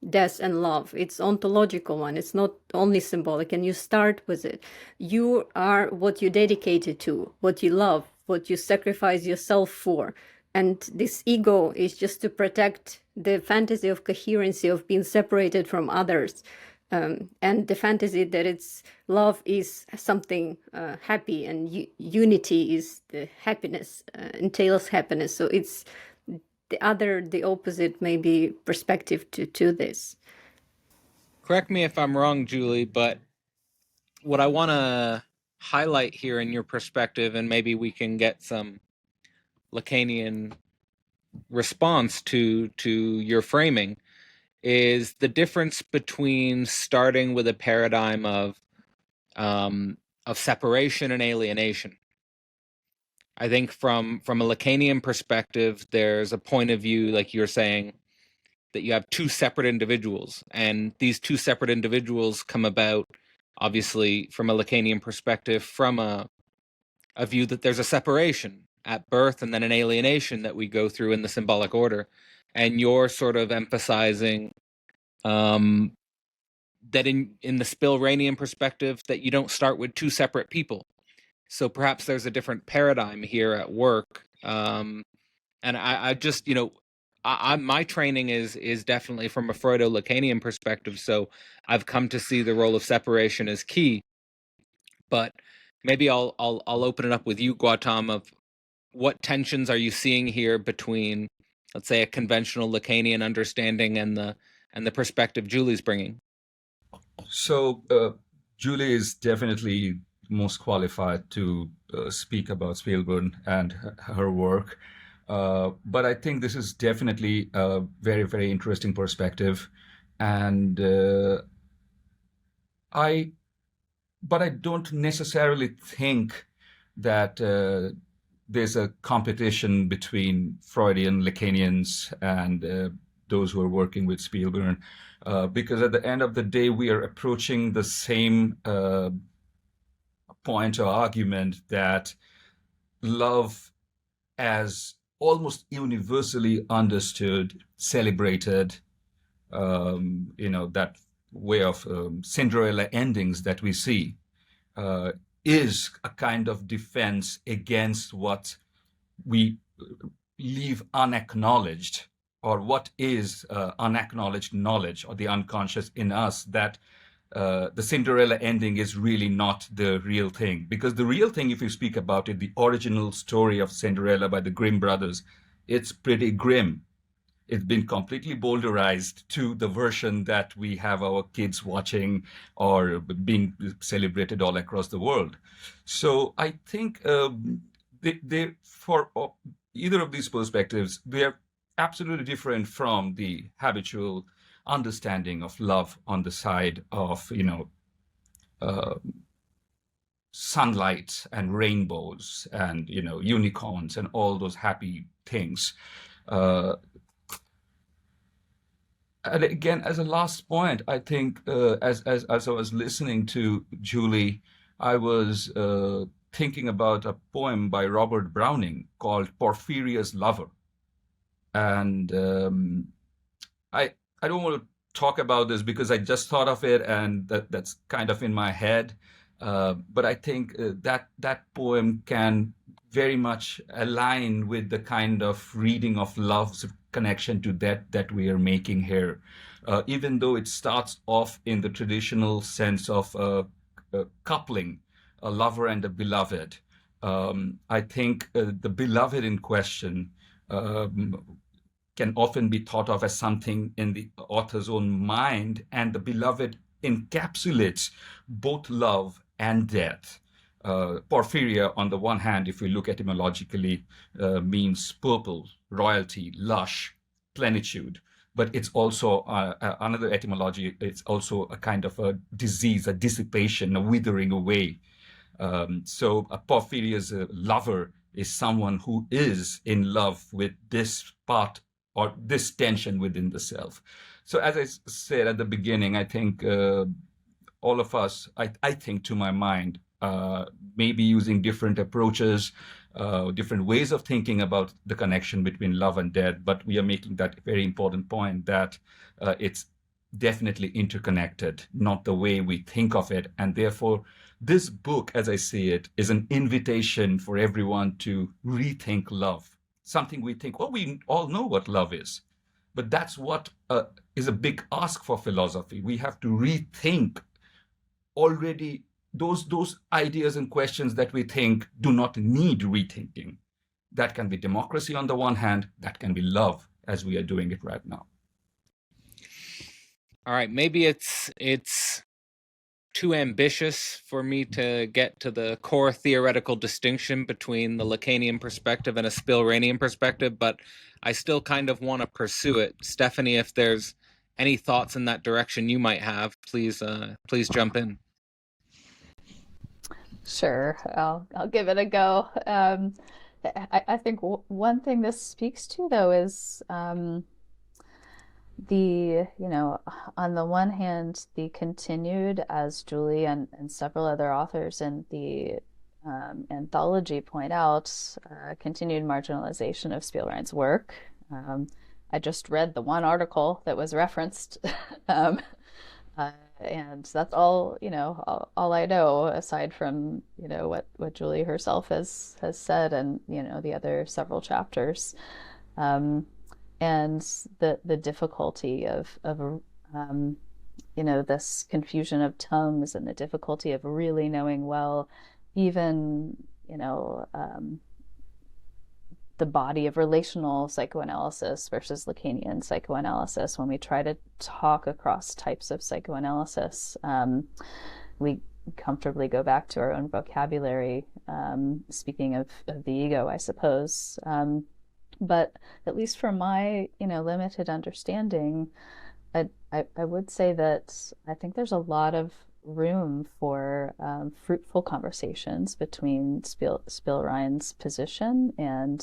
B: death and love. It's ontological one. It's not only symbolic, and you start with it. You are what you dedicated to, what you love, what you sacrifice yourself for. And this ego is just to protect the fantasy of coherency, of being separated from others, and the fantasy that love is something happy, and unity is the happiness, entails happiness. So it's the opposite maybe perspective to this.
A: Correct me if I'm wrong, Julie, but what I want to highlight here in your perspective, and maybe we can get some Lacanian response to your framing, is the difference between starting with a paradigm of separation and alienation. I think from a Lacanian perspective, there's a point of view, like you're saying, that you have two separate individuals, and these two separate individuals come about, obviously, from a Lacanian perspective, from a view that there's a separation at birth and then an alienation that we go through in the symbolic order. And you're sort of emphasizing that in the Spielreinian perspective, that you don't start with two separate people. So perhaps there's a different paradigm here at work. And I just, my training is definitely from a Freudo-Lacanian perspective. So I've come to see the role of separation as key. But maybe I'll open it up with you, Gautam, of what tensions are you seeing here between, let's say, a conventional Lacanian understanding and the perspective Julie's bringing?
C: So Julie is definitely most qualified to speak about Spielberg and her work. But I think this is definitely a very, very interesting perspective. And I don't necessarily think that there's a competition between Freudian Lacanians and those who are working with Spielberg, because at the end of the day, we are approaching the same point or argument that love, as almost universally understood, celebrated, that way of Cinderella endings that we see, is a kind of defense against what we leave unacknowledged, or what is unacknowledged knowledge or the unconscious in us, that the Cinderella ending is really not the real thing. Because the real thing, if you speak about it, the original story of Cinderella by the Grimm brothers, it's pretty grim. It's been completely bowdlerized to the version that we have our kids watching or being celebrated all across the world. So I think they for either of these perspectives, they're absolutely different from the habitual understanding of love on the side of, sunlight and rainbows and, unicorns and all those happy things. And again, as a last point, I think as I was listening to Julie, I was thinking about a poem by Robert Browning called Porphyria's Lover. And I don't want to talk about this because I just thought of it, and that's kind of in my head. But I think that poem can very much align with the kind of reading of love's connection to that we are making here. Even though it starts off in the traditional sense of coupling, a lover and a beloved. I think the beloved in question can often be thought of as something in the author's own mind, and the beloved encapsulates both love and death. Porphyria, on the one hand, if we look etymologically, means purple, royalty, lush, plenitude. But it's also another etymology. It's also a kind of a disease, a dissipation, a withering away. So a Porphyria's lover is someone who is in love with this part or this tension within the self. So as I said at the beginning, I think all of us, I think to my mind, maybe using different approaches, different ways of thinking about the connection between love and death, but we are making that very important point that it's definitely interconnected, not the way we think of it. And therefore, this book, as I see it, is an invitation for everyone to rethink love. Something we think, well, we all know what love is. But that's what is a big ask for philosophy. We have to rethink already those ideas and questions that we think do not need rethinking. That can be democracy on the one hand, that can be love as we are doing it right now.
A: All right, maybe it's too ambitious for me to get to the core theoretical distinction between the Lacanian perspective and a Spielreinian perspective, but I still kind of want to pursue it. Stephanie, if there's any thoughts in that direction you might have, please jump in.
D: Sure, I'll give it a go. I think one thing this speaks to, though, is on the one hand, the continued, as Julie and several other authors in the anthology point out, continued marginalization of Spielrein's work. I just read the one article that was referenced, and that's all I know, aside from what Julie herself has said, and the other several chapters. And the difficulty of this confusion of tongues, and the difficulty of really knowing well, even the body of relational psychoanalysis versus Lacanian psychoanalysis. When we try to talk across types of psychoanalysis, we comfortably go back to our own vocabulary, speaking of the ego, I suppose. But at least from my, limited understanding, I would say that I think there's a lot of room for fruitful conversations between Spielrein's position and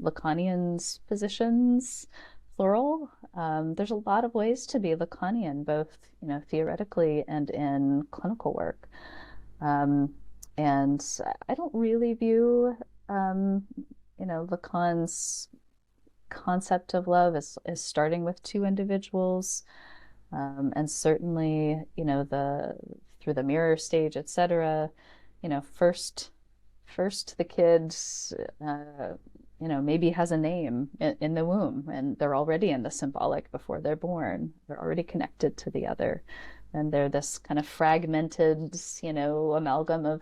D: Lacanian's positions, plural. There's a lot of ways to be Lacanian, both theoretically and in clinical work. And I don't really view Lacan's concept of love is starting with two individuals, and certainly through the mirror stage, etc. First the kids maybe has a name in the womb, and they're already in the symbolic before they're born. They're already connected to the other, and they're this kind of fragmented amalgam of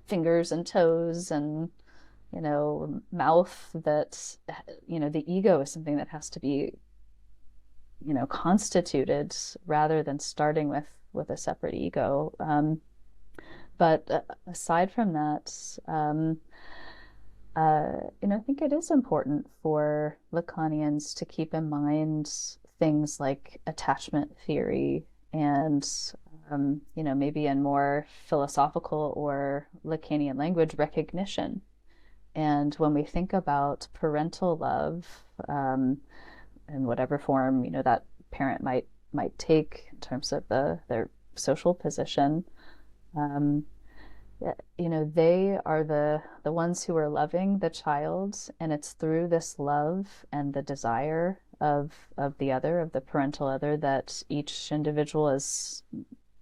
D: fingers and toes and mouth, that the ego is something that has to be constituted rather than starting with a separate ego. But aside from that, I think it is important for Lacanians to keep in mind things like attachment theory and maybe in more philosophical or Lacanian language, recognition. And when we think about parental love, in whatever form that parent might take in terms of their social position, They are the ones who are loving the child, and it's through this love and the desire of the other, of the parental other, that each individual is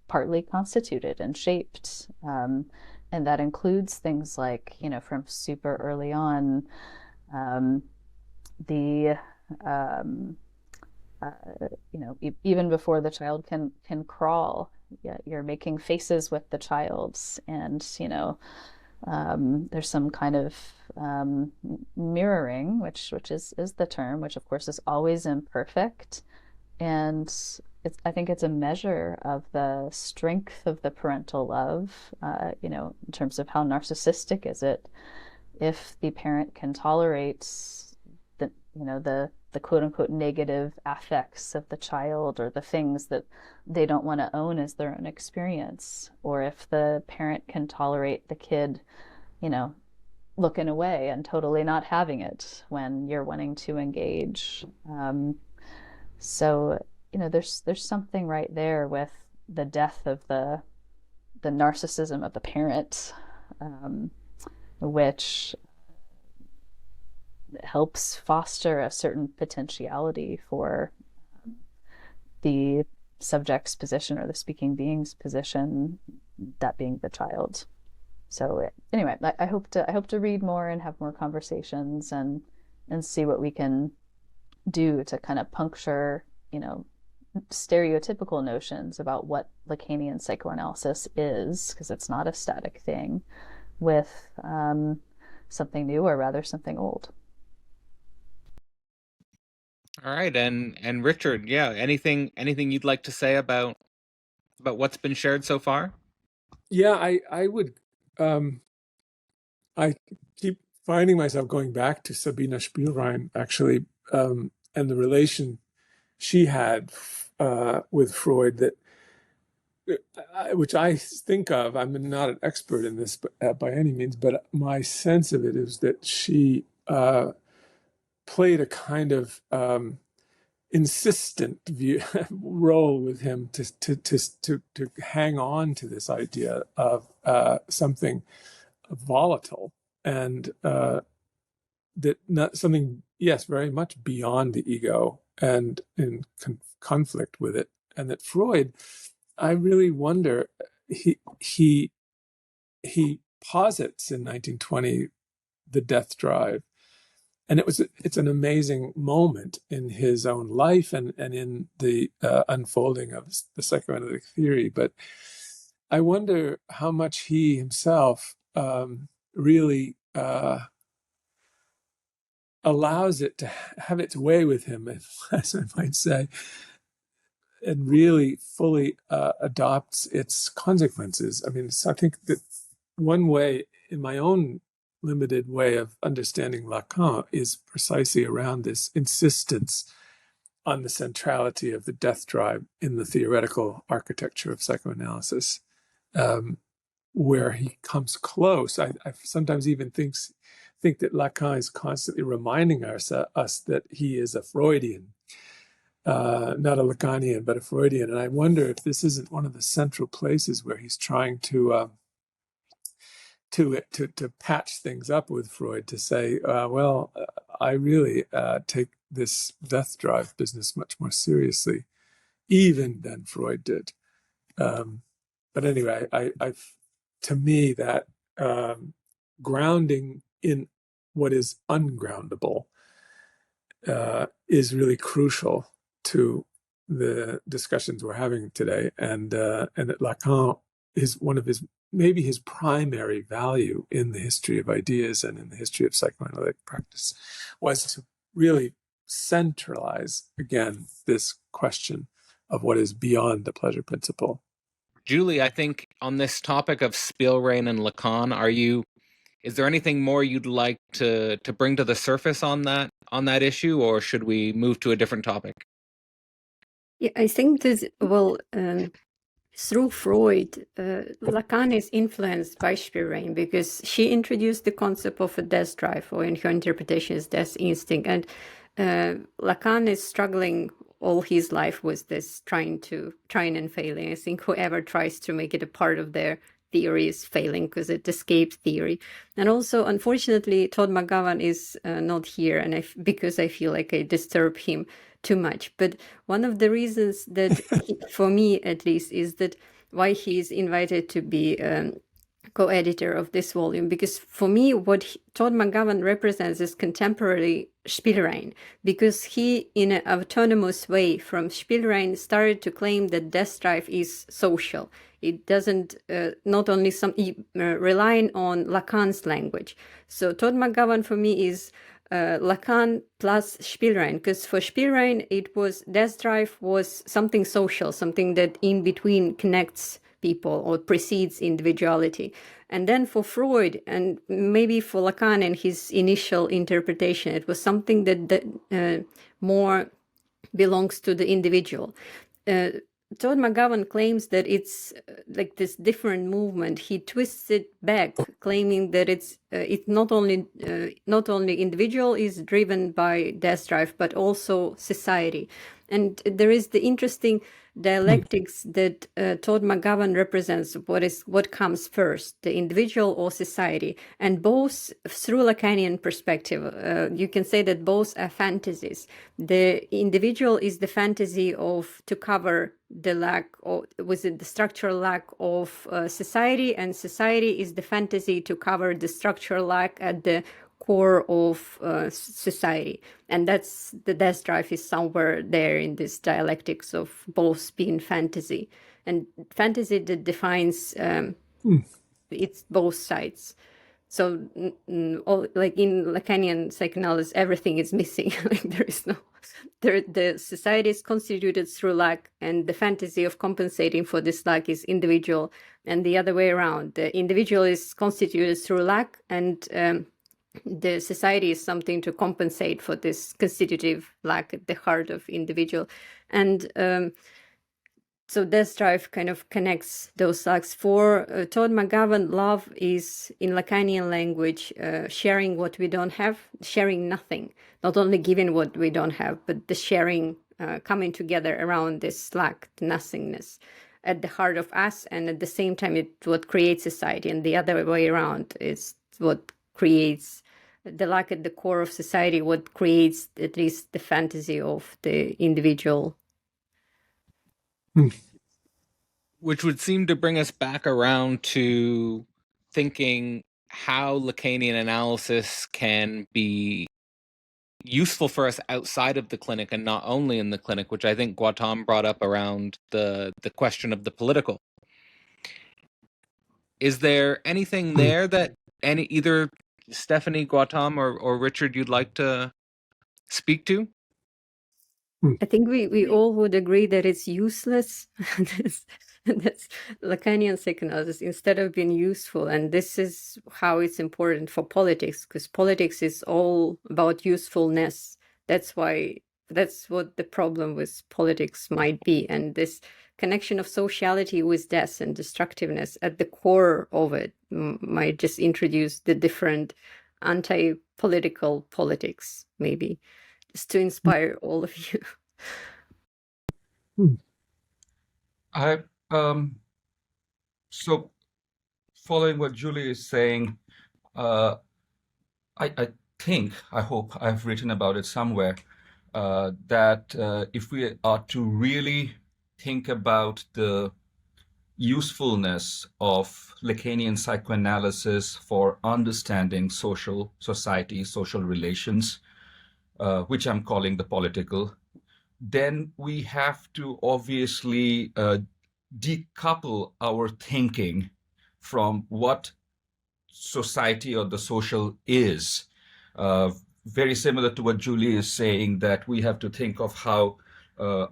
D: partly constituted and shaped. And that includes things like, from super early on, the even before the child can crawl, you're making faces with the child, and there's some kind of mirroring, which is the term, which of course is always imperfect, and I think it's a measure of the strength of the parental love, in terms of how narcissistic is it if the parent can tolerate the quote unquote negative affects of the child, or the things that they don't want to own as their own experience, or if the parent can tolerate the kid, looking away and totally not having it when you're wanting to engage. So, there's something right there with the death of the narcissism of the parent, which helps foster a certain potentiality for the subject's position, or the speaking being's position, that being the child. So anyway, I hope to read more and have more conversations, and see what we can do to kind of puncture, stereotypical notions about what Lacanian psychoanalysis is, because it's not a static thing, with something new, or rather something old.
A: All right, and Richard, yeah, anything you'd like to say about what's been shared so far?
E: Yeah, I would. I keep finding myself going back to Sabina Spielrein, actually, and the relation she had with Freud, that which I think of. I'm not an expert in this by any means, but my sense of it is that she played a kind of insistent role with him to hang on to this idea of something volatile, and that not something, yes, very much beyond the ego and in conflict with it. And that Freud, I really wonder, he posits in 1920 the death drive, and it's an amazing moment in his own life, and in the unfolding of the psychoanalytic theory. But I wonder how much he himself really allows it to have its way with him, as I might say, and really fully adopts its consequences. I mean, I think that one way, in my own limited way of understanding Lacan, is precisely around this insistence on the centrality of the death drive in the theoretical architecture of psychoanalysis, where he comes close. I sometimes even think that Lacan is constantly reminding us that he is a Freudian, not a Lacanian, but a Freudian. And I wonder if this isn't one of the central places where he's trying to patch things up with Freud, to say, I really take this death drive business much more seriously, even than Freud did. But anyway, to me, that grounding in what is ungroundable is really crucial to the discussions we're having today, and that Lacan is one of maybe his primary value in the history of ideas and in the history of psychoanalytic practice was to really centralize again this question of what is beyond the pleasure principle.
A: Julie, I think on this topic of Spielrein and Lacan, is there anything more you'd like to bring to the surface on that issue, or should we move to a different topic?
B: Yeah, I think this, through Freud, Lacan is influenced by Spielrein, because she introduced the concept of a death drive, or in her interpretation is death instinct. And Lacan is struggling all his life with this, trying and failing. I think whoever tries to make it a part of their theory is failing because it escapes theory. And also, unfortunately, Todd McGowan is not here, and because I feel like I disturb him too much. But one of the reasons that, for me at least, is that why he is invited to be co-editor of this volume, because for me what Todd McGowan represents is contemporary Spielrein, because he, in an autonomous way from Spielrein, started to claim that death drive is social. It doesn't not only relying on Lacan's language. So Todd McGowan for me is Lacan plus Spielrein, because for Spielrein it was death drive was something social, something that in between connects people or precedes individuality. And then for Freud, and maybe for Lacan and his initial interpretation, it was something that more belongs to the individual. Todd McGowan claims that it's like this different movement. He twists it back, claiming that it's not only individual is driven by death drive, but also society. And there is the interesting dialectics that Todd McGowan represents. What comes first, the individual or society? And both, through Lacanian perspective, you can say that both are fantasies. The individual is the fantasy to cover the lack, or was it the structural lack of society, and society is the fantasy to cover the structural lack at the core of society. And that's the death drive is somewhere there in this dialectics of both being fantasy, and fantasy that defines it's both sides. So like in Lacanian psychoanalysis, everything is missing. Like there is no the society is constituted through lack, and the fantasy of compensating for this lack is individual, and the other way around. The individual is constituted through lack, and the society is something to compensate for this constitutive lack at the heart of individual. And so death drive kind of connects those lacks. For Todd McGowan, love is, in Lacanian language, sharing what we don't have, sharing nothing, not only giving what we don't have, but the sharing, coming together around this lack, the nothingness at the heart of us, and at the same time it's what creates society, and the other way around is what creates the lack at the core of society, what creates at least the fantasy of the individual.
A: Which would seem to bring us back around to thinking how Lacanian analysis can be useful for us outside of the clinic and not only in the clinic, which I think Gautam brought up around the question of the political. Is there anything there that either Stephanie, Gautam, or Richard you'd like to speak to?
B: I think we all would agree that it's useless. That's Lacanian psychoanalysis, instead of being useful. And this is how it's important for politics, because politics is all about usefulness. That's what the problem with politics might be. And this connection of sociality with death and destructiveness at the core of it might just introduce the different anti-political politics, maybe, just to inspire all of you.
C: So following what Julie is saying, I think, I hope I've written about it somewhere, that if we are to really think about the usefulness of Lacanian psychoanalysis for understanding society, social relations, which I'm calling the political, then we have to obviously decouple our thinking from what society or the social is. Very similar to what Julie is saying, that we have to think of how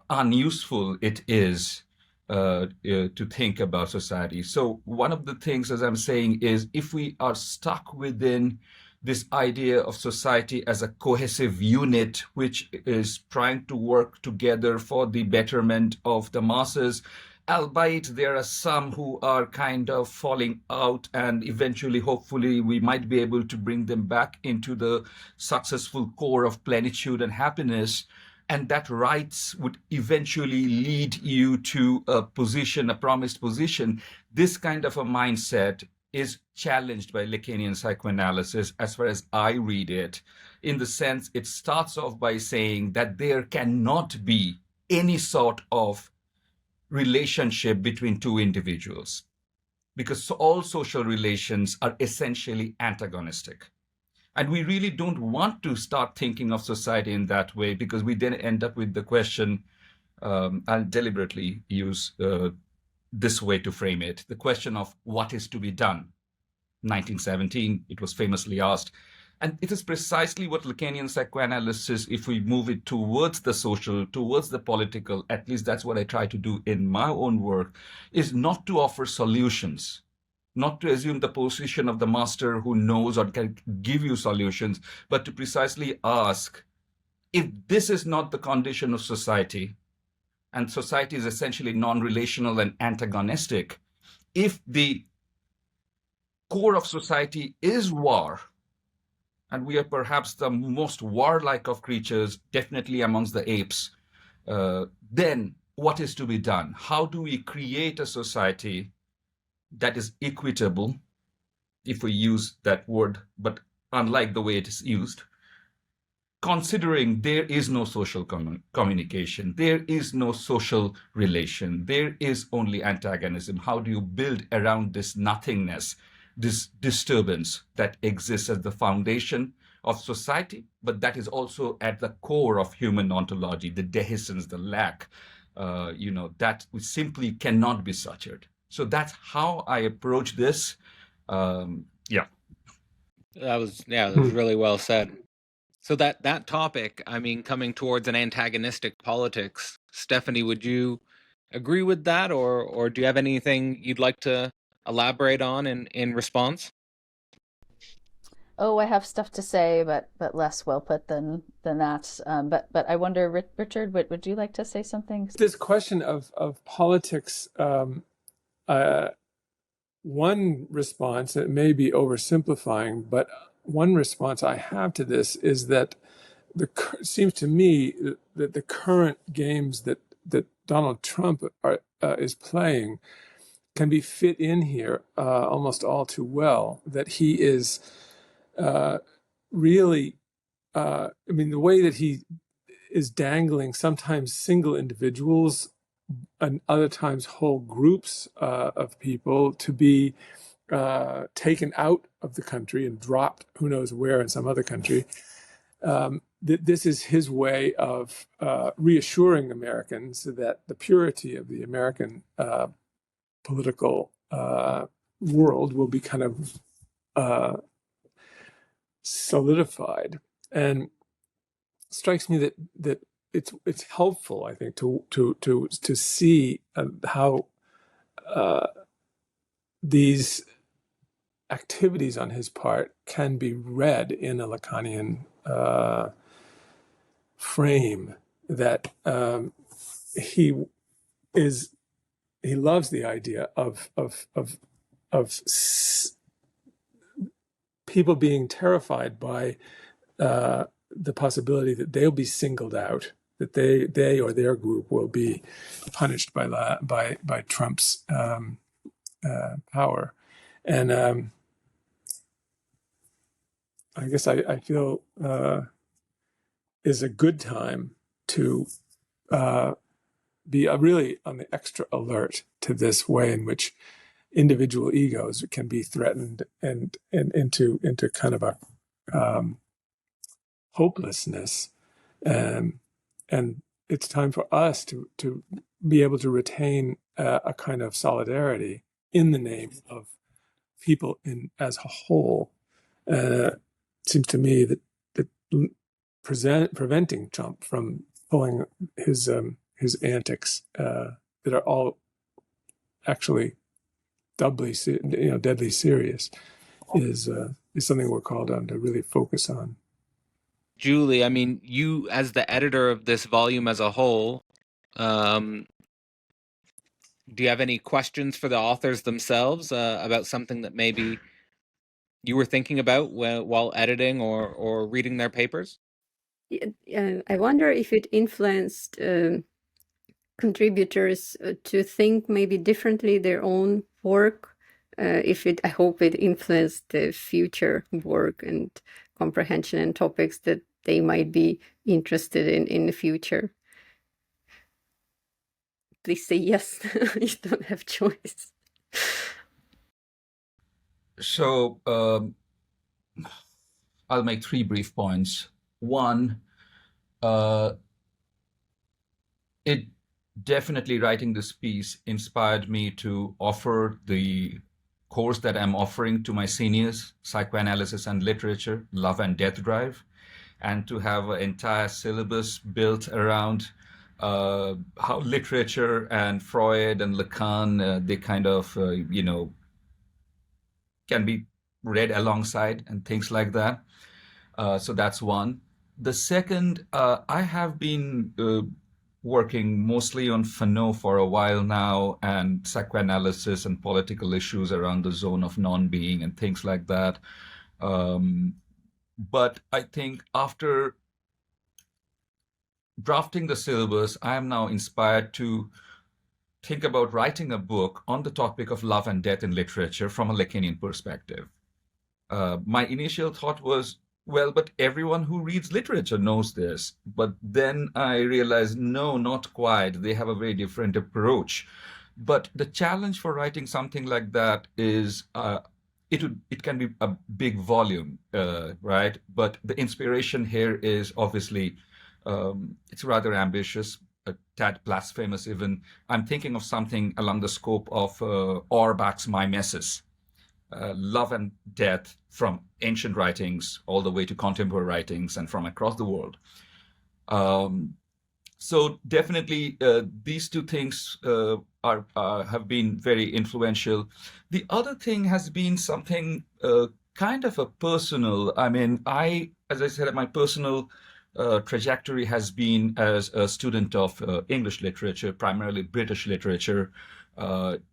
C: unuseful it is to think about society. So one of the things, as I'm saying, is if we are stuck within this idea of society as a cohesive unit, which is trying to work together for the betterment of the masses, albeit there are some who are kind of falling out, and eventually, hopefully, we might be able to bring them back into the successful core of plenitude and happiness. and that rights would eventually lead you to a position, a promised position. This kind of a mindset is challenged by Lacanian psychoanalysis, as far as I read it, in the sense it starts off by saying that there cannot be any sort of relationship between two individuals, because all social relations are essentially antagonistic. And we really don't want to start thinking of society in that way, because we then end up with the question, I'll deliberately use this way to frame it, the question of what is to be done. 1917, it was famously asked. And it is precisely what Lacanian psychoanalysis, if we move it towards the social, towards the political, at least that's what I try to do in my own work, is not to offer solutions, not to assume the position of the master who knows or can give you solutions, but to precisely ask, if this is not the condition of society, and society is essentially non-relational and antagonistic, if the core of society is war, and we are perhaps the most warlike of creatures, definitely amongst the apes, then what is to be done? How do we create a society that is equitable, if we use that word, but unlike the way it is used, considering there is no social communication, there is no social relation, there is only antagonism? How do you build around this nothingness, this disturbance that exists as the foundation of society, but that is also at the core of human ontology, the dehiscence, the lack, that we simply cannot be sutured. So that's how I approach this. Yeah.
A: That was really well said. So that topic, I mean, coming towards an antagonistic politics, Stephanie, would you agree with that, or do you have anything you'd like to elaborate on in response?
D: Oh, I have stuff to say, but less well put than that. But I wonder, Richard, would you like to say something?
E: This question of politics, one response, it may be oversimplifying, but one response I have to this is that it seems to me that the current games that Donald Trump is playing can be fit in here almost all too well. That he is really, I mean, the way that he is dangling sometimes single individuals and other times whole groups of people to be taken out of the country and dropped who knows where in some other country. This is his way of reassuring Americans that the purity of the American political world will be kind of solidified. And it strikes me that it's helpful, I think, to see how these activities on his part can be read in a Lacanian frame. That he loves the idea of people being terrified by the possibility that they'll be singled out, that they or their group will be punished by Trump's power. And I guess I feel is a good time to be really on the extra alert to this way in which individual egos can be threatened and into kind of a hopelessness, and it's time for us to be able to retain a kind of solidarity in the name of people as a whole. It seems to me that preventing Trump from pulling his antics that are all actually doubly, deadly serious is something we're called on to really focus on.
A: Julie, I mean, you as the editor of this volume as a whole, do you have any questions for the authors themselves about something that maybe you were thinking about while editing or reading their papers?
B: I wonder if it influenced contributors to think maybe differently their own work. I hope it influenced the future work and comprehension and topics that they might be interested in the future. Please say yes. You don't have choice.
C: So I'll make 3 brief points. One, it definitely, writing this piece inspired me to offer the course that I'm offering to my seniors, Psychoanalysis and Literature, Love and Death Drive, and to have an entire syllabus built around how literature and Freud and Lacan, they kind of, can be read alongside and things like that. So that's one. The second, I have been working mostly on Fanon for a while now, and psychoanalysis and political issues around the zone of non-being and things like that. But I think after drafting the syllabus, I am now inspired to think about writing a book on the topic of love and death in literature from a Lacanian perspective. My initial thought was, well, but everyone who reads literature knows this. But then I realized, no, not quite. They have a very different approach. But the challenge for writing something like that is it can be a big volume, right? But the inspiration here is obviously, it's rather ambitious, a tad blasphemous even. I'm thinking of something along the scope of Auerbach's Mimesis. Love and death from ancient writings all the way to contemporary writings and from across the world. So definitely these 2 things have been very influential. The other thing has been something kind of a personal. I mean, as I said, my personal trajectory has been as a student of English literature, primarily British literature,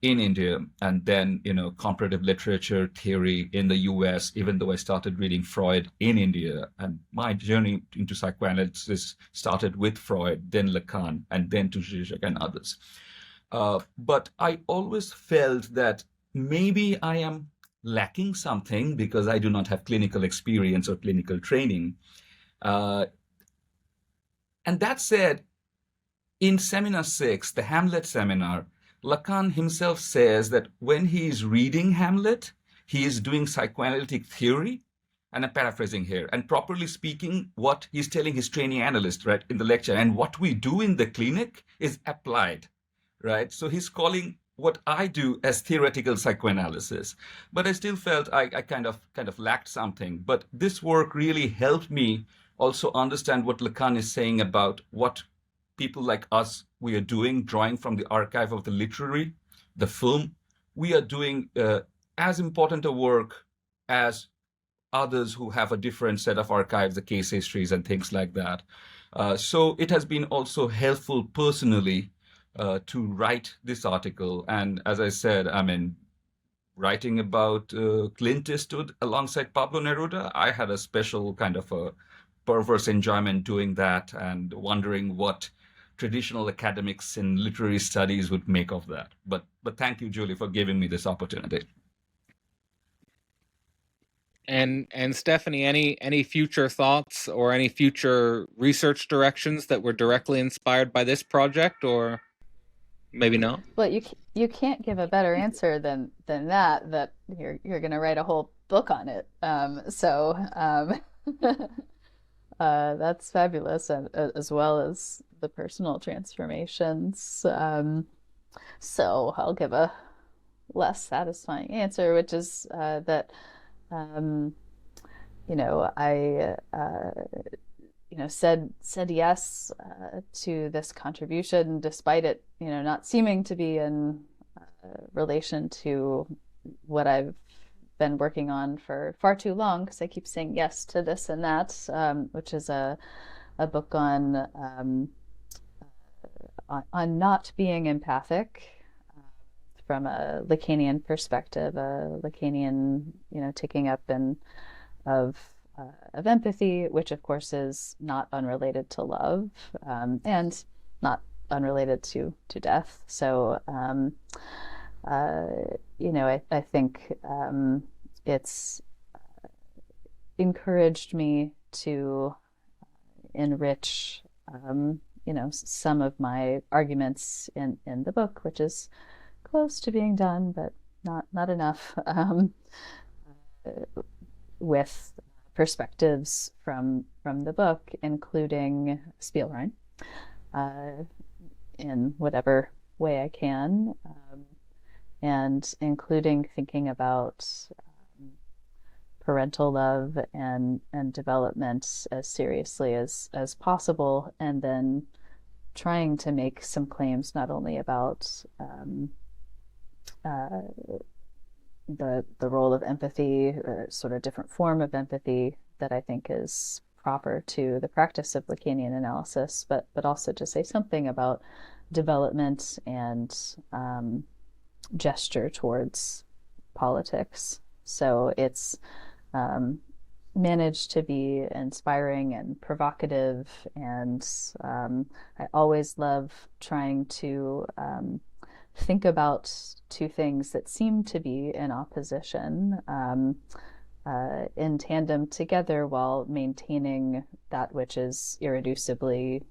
C: in India, and then comparative literature theory in the US, even though I started reading Freud in India. And my journey into psychoanalysis started with Freud, then Lacan, and then to Zizek and others. But I always felt that maybe I am lacking something because I do not have clinical experience or clinical training. And that said, in Seminar 6, the Hamlet seminar, Lacan himself says that when he is reading Hamlet, he is doing psychoanalytic theory, and I'm paraphrasing here, and properly speaking, what he's telling his trainee analyst, right, in the lecture, and what we do in the clinic is applied, right? So he's calling what I do as theoretical psychoanalysis. But I still felt I kind of lacked something. But this work really helped me also understand what Lacan is saying about what people like us, we are doing, drawing from the archive of the literary, the film. We are doing as important a work as others who have a different set of archives, the case histories and things like that. So it has been also helpful personally to write this article. And as I said, I mean, writing about Clint Eastwood alongside Pablo Neruda, I had a special kind of a perverse enjoyment doing that and wondering what traditional academics in literary studies would make of that. But thank you, Julie, for giving me this opportunity.
A: And Stephanie, any future thoughts or any future research directions that were directly inspired by this project, or maybe not?
D: Well, you can't give a better answer than that you're going to write a whole book on it. That's fabulous, as well as the personal transformations. So I'll give a less satisfying answer, which is that I said yes to this contribution, despite it not seeming to be in relation to what I've been working on for far too long, because I keep saying yes to this and that, which is a book on not being empathic from a Lacanian perspective, a Lacanian taking up of of empathy, which of course is not unrelated to love, and not unrelated to death. So, I think it's encouraged me to enrich, some of my arguments in the book, which is close to being done, but not enough, with perspectives from the book, including Spielrein, in whatever way I can, and including thinking about parental love and development as seriously as possible, and then trying to make some claims not only about the role of empathy, sort of different form of empathy that I think is proper to the practice of Lacanian analysis, but also to say something about development and gesture towards politics. So it's managed to be inspiring and provocative, and I always love trying to think about two things that seem to be in opposition in tandem together, while maintaining that which is irreducibly,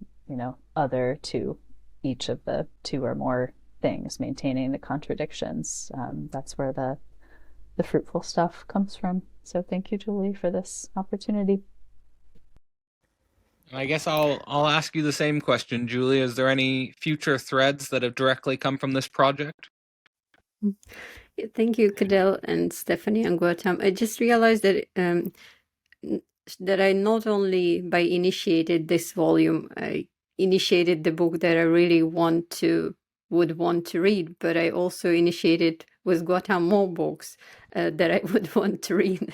D: other to each of the two or more things, maintaining the contradictions. That's where the fruitful stuff comes from. So thank you, Julie, for this opportunity.
A: I guess I'll ask you the same question, Julie. Is there any future threads that have directly come from this project?
B: Thank you, Cadell and Stephanie and Gautam. I just realized that that I not only by initiated this volume, I initiated the book that I really would want to read, but I also initiated with Gautam more books that I would want to read,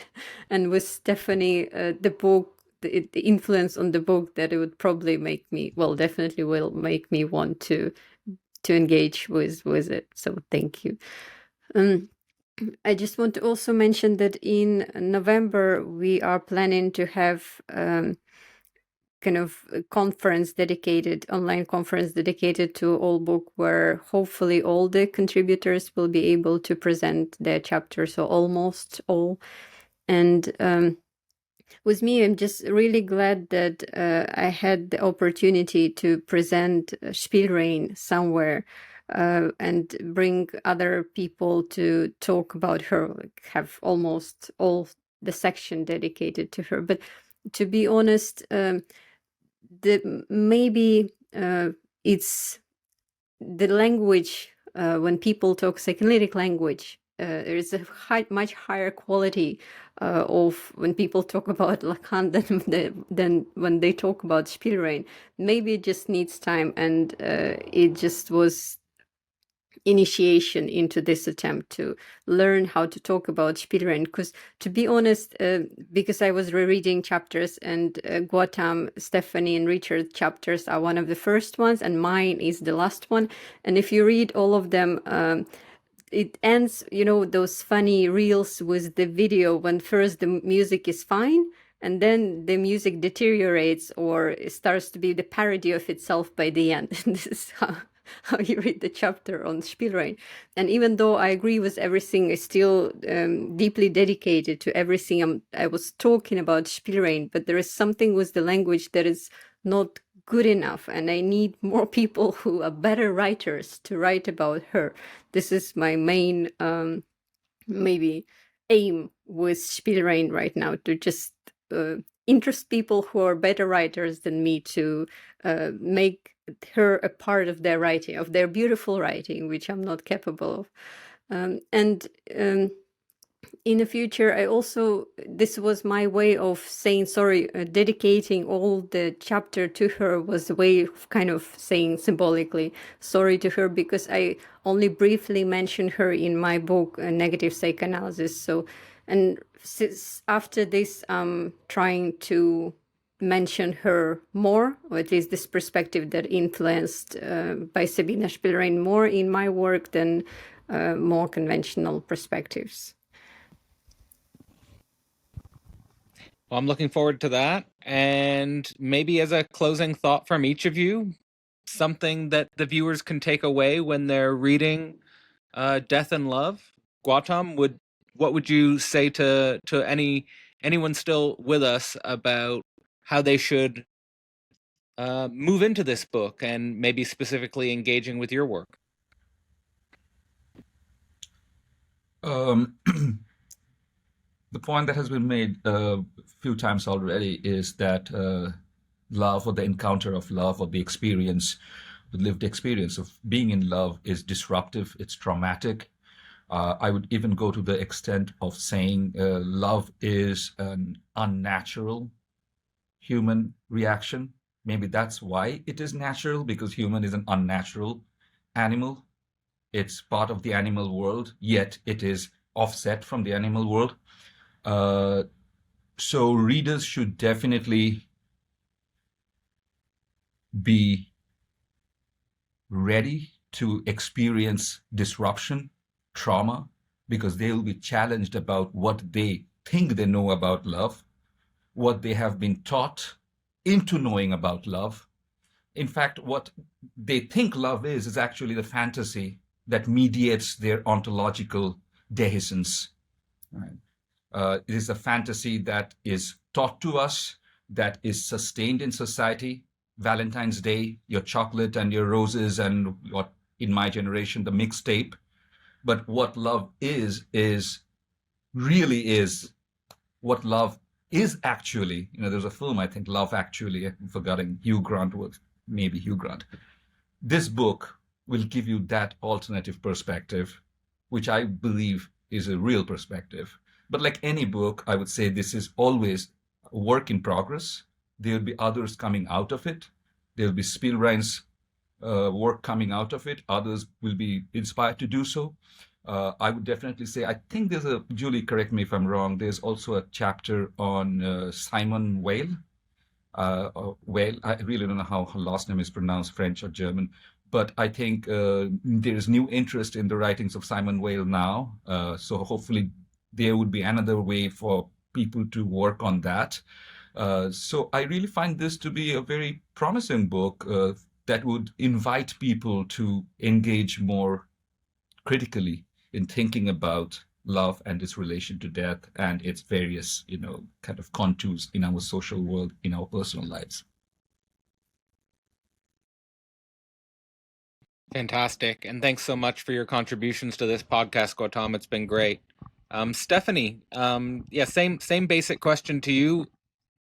B: and with Stephanie, the book, the influence on the book that it would probably make me, definitely will make me want to engage with it. So thank you. I just want to also mention that in November we are planning to have kind of a online conference dedicated to All Book, where hopefully all the contributors will be able to present their chapters, so almost all. And with me, I'm just really glad that I had the opportunity to present Spielrein somewhere and bring other people to talk about her, have almost all the section dedicated to her. But to be honest, maybe it's the language, when people talk psychoanalytic language, there is a much higher quality of when people talk about Lacan than when they talk about Spielrein. Maybe it just needs time, and it just was initiation into this attempt to learn how to talk about Spielrein. Because to be honest, because I was rereading chapters, and Gautam, Stephanie, and Richard chapters are one of the first ones, and mine is the last one. And if you read all of them, it ends, those funny reels with the video when first the music is fine, and then the music deteriorates or it starts to be the parody of itself by the end. This is how you read the chapter on Spielrein. And even though I agree with everything, I still deeply dedicated to everything I was talking about Spielrein, but there is something with the language that is not good enough, and I need more people who are better writers to write about her. This is my main maybe aim with Spielrein right now, to just interest people who are better writers than me, to make her a part of their writing, of their beautiful writing, which I'm not capable of. And in the future, this was my way of saying sorry, dedicating all the chapter to her was a way of kind of saying symbolically sorry to her, because I only briefly mentioned her in my book, Negative Psychoanalysis. So, and after this, I'm trying to mention her more, or at least this perspective that influenced by Sabina Spielrein more in my work than more conventional perspectives.
A: Well, I'm looking forward to that. And maybe as a closing thought from each of you, something that the viewers can take away when they're reading Death and Love. Gautam, what would you say to anyone still with us about how they should move into this book and maybe specifically engaging with your work?
C: Um, the point that has been made a few times already is that love, or the encounter of love, or the experience, the lived experience of being in love, is disruptive, it's traumatic. I would even go to the extent of saying love is an unnatural human reaction. Maybe that's why it is natural, because human is an unnatural animal. It's part of the animal world, yet it is offset from the animal world. So readers should definitely be ready to experience disruption, trauma, because they will be challenged about what they think they know about love, what they have been taught into knowing about love. In fact, what they think love is actually the fantasy that mediates their ontological dehiscence. Right? It is a fantasy that is taught to us, that is sustained in society. Valentine's Day, your chocolate and your roses, and what in my generation, the mixtape. But what love really is what love is actually. There's a film, I think, Love Actually, I'm forgetting, Hugh Grant was, maybe Hugh Grant. This book will give you that alternative perspective, which I believe is a real perspective. But like any book, I would say this is always a work in progress. There will be others coming out of it. There will be Spielrein's work coming out of it. Others will be inspired to do so. I would definitely say, I think there's Julie, correct me if I'm wrong, there's also a chapter on Simon Weil. Weil, I really don't know how her last name is pronounced, French or German. But I think there is new interest in the writings of Simon Weil now. So hopefully there would be another way for people to work on that. So I really find this to be a very promising book that would invite people to engage more critically in thinking about love and its relation to death and its various, kind of contours in our social world, in our personal lives.
A: Fantastic. And thanks so much for your contributions to this podcast, Gautam. It's been great. Stephanie, same basic question to you.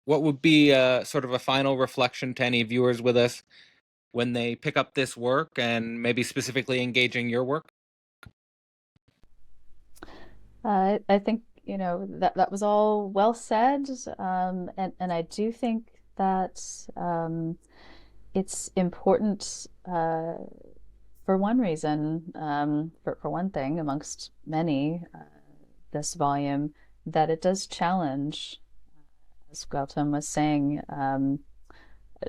A: What would be sort of a final reflection to any viewers with us when they pick up this work and maybe specifically engaging your work?
D: I think, that was all well said. And I do think that it's important for one reason, for one thing, amongst many, this volume, that it does challenge, as Gautam was saying,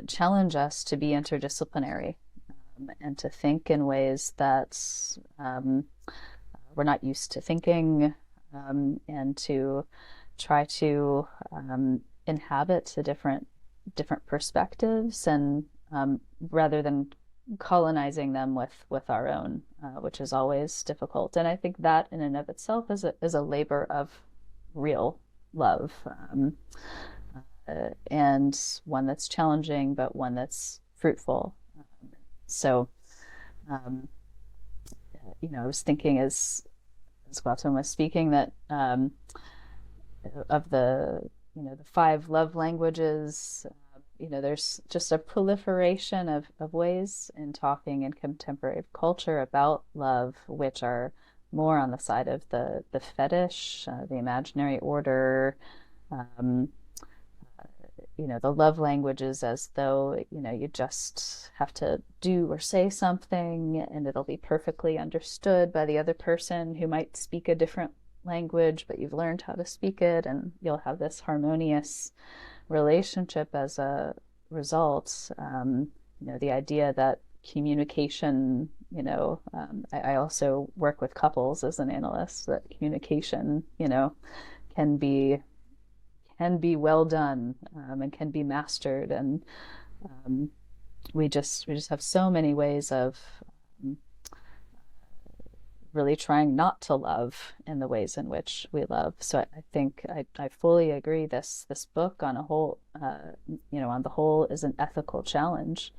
D: challenge us to be interdisciplinary and to think in ways that we're not used to thinking, and to try to inhabit the different perspectives, and rather than colonizing them with our own, which is always difficult. And I think that in and of itself is a labor of real love, and one that's challenging, but one that's fruitful. So, I was thinking as Gautam was speaking that of the 5 love languages, there's just a proliferation of ways in talking in contemporary culture about love, which are more on the side of the fetish, the imaginary order, the love languages, as though, you just have to do or say something and it'll be perfectly understood by the other person who might speak a different language, but you've learned how to speak it, and you'll have this harmonious relationship as a result. The idea that communication, I also work with couples as an analyst, that communication, can can be well done, and can be mastered. And we just have so many ways of really trying not to love in the ways in which we love. So I think I fully agree. This book on a whole, on the whole, is an ethical challenge,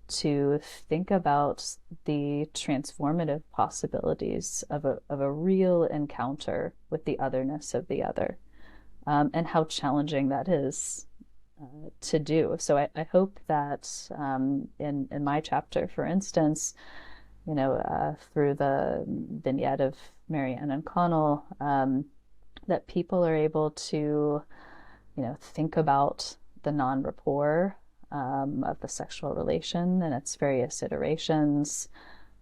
D: to think about the transformative possibilities of a real encounter with the otherness of the other, and how challenging that is to do. So I hope that in my chapter, for instance, through the vignette of Marianne and Connell, that people are able to, think about the non-rapport of the sexual relation and its various iterations.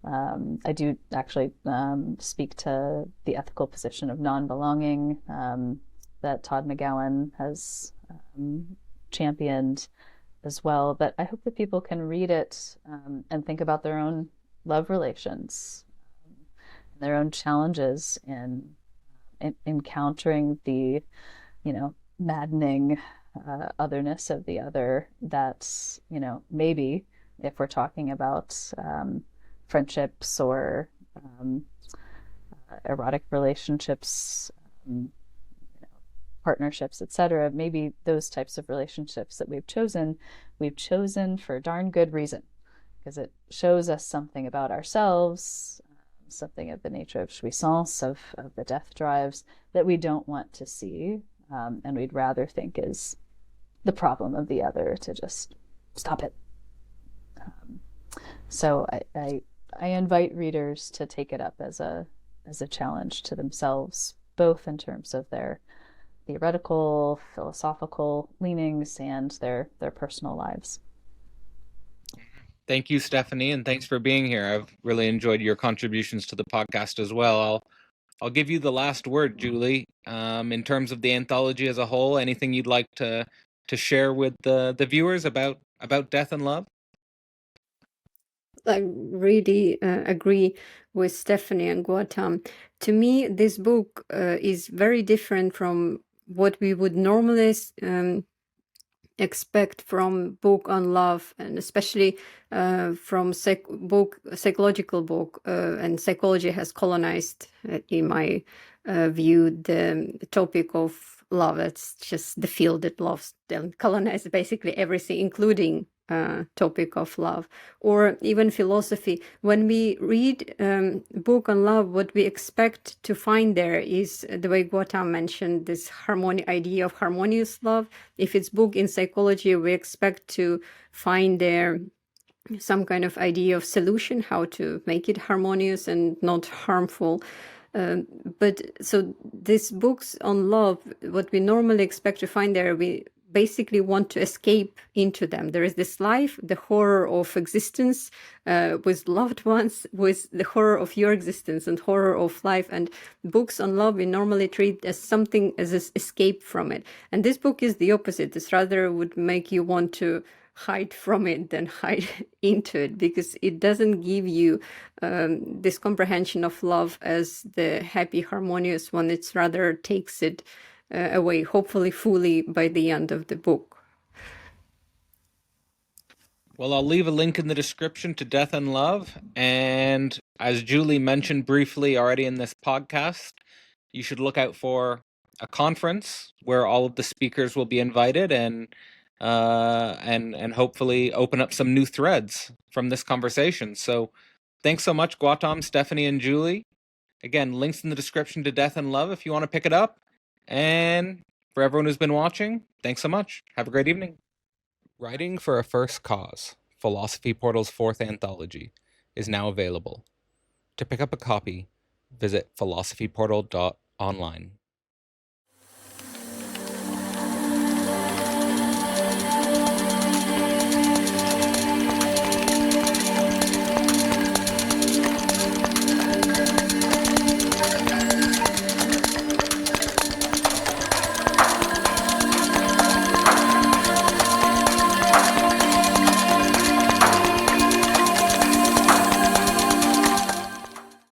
D: I do actually speak to the ethical position of non-belonging that Todd McGowan has championed as well. But I hope that people can read it and think about their own love relations, their own challenges in encountering the, maddening otherness of the other. That's, maybe if we're talking about friendships or erotic relationships, partnerships, etc., maybe those types of relationships that we've chosen for darn good reason, because it shows us something about ourselves, something of the nature of jouissance, of the death drives that we don't want to see, and we'd rather think is the problem of the other, to just stop it. So I invite readers to take it up as a challenge to themselves, both in terms of their theoretical, philosophical leanings and their personal lives.
A: Thank you, Stephanie, and thanks for being here. I've really enjoyed your contributions to the podcast as well. I'll give you the last word, Julie. In terms of the anthology as a whole, anything you'd like to share with the viewers about death and love?
B: I really agree with Stephanie and Gautam. To me, this book is very different from what we would normally expect from book on love, and especially from psychological book, and psychology has colonized, in my view, the topic of love. It's just the field that loves and colonized basically everything, including topic of love, or even philosophy. When we read book on love, what we expect to find there is, the way Gautam mentioned, this idea of harmonious love. If it's book in psychology, we expect to find there some kind of idea of solution, how to make it harmonious and not harmful. But so these books on love, what we normally expect to find there, we basically want to escape into them. There is this life, the horror of existence with loved ones, with the horror of your existence and horror of life. And books on love we normally treat as something, as an escape from it. And this book is the opposite. This rather would make you want to hide from it than hide into it, because it doesn't give you this comprehension of love as the happy, harmonious one. It's rather takes it away, hopefully fully, by the end of the book.
A: Well, I'll leave a link in the description to Death and Love. And as Julie mentioned briefly already in this podcast, you should look out for a conference where all of the speakers will be invited, and hopefully open up some new threads from this conversation. So thanks so much, Gautam, Stephanie, and Julie. Again, links in the description to Death and Love if you want to pick it up. And for everyone who's been watching, thanks so much. Have a great evening. Writing for a First Cause, Philosophy Portal's 4th anthology, is now available. To pick up a copy, visit philosophyportal.online.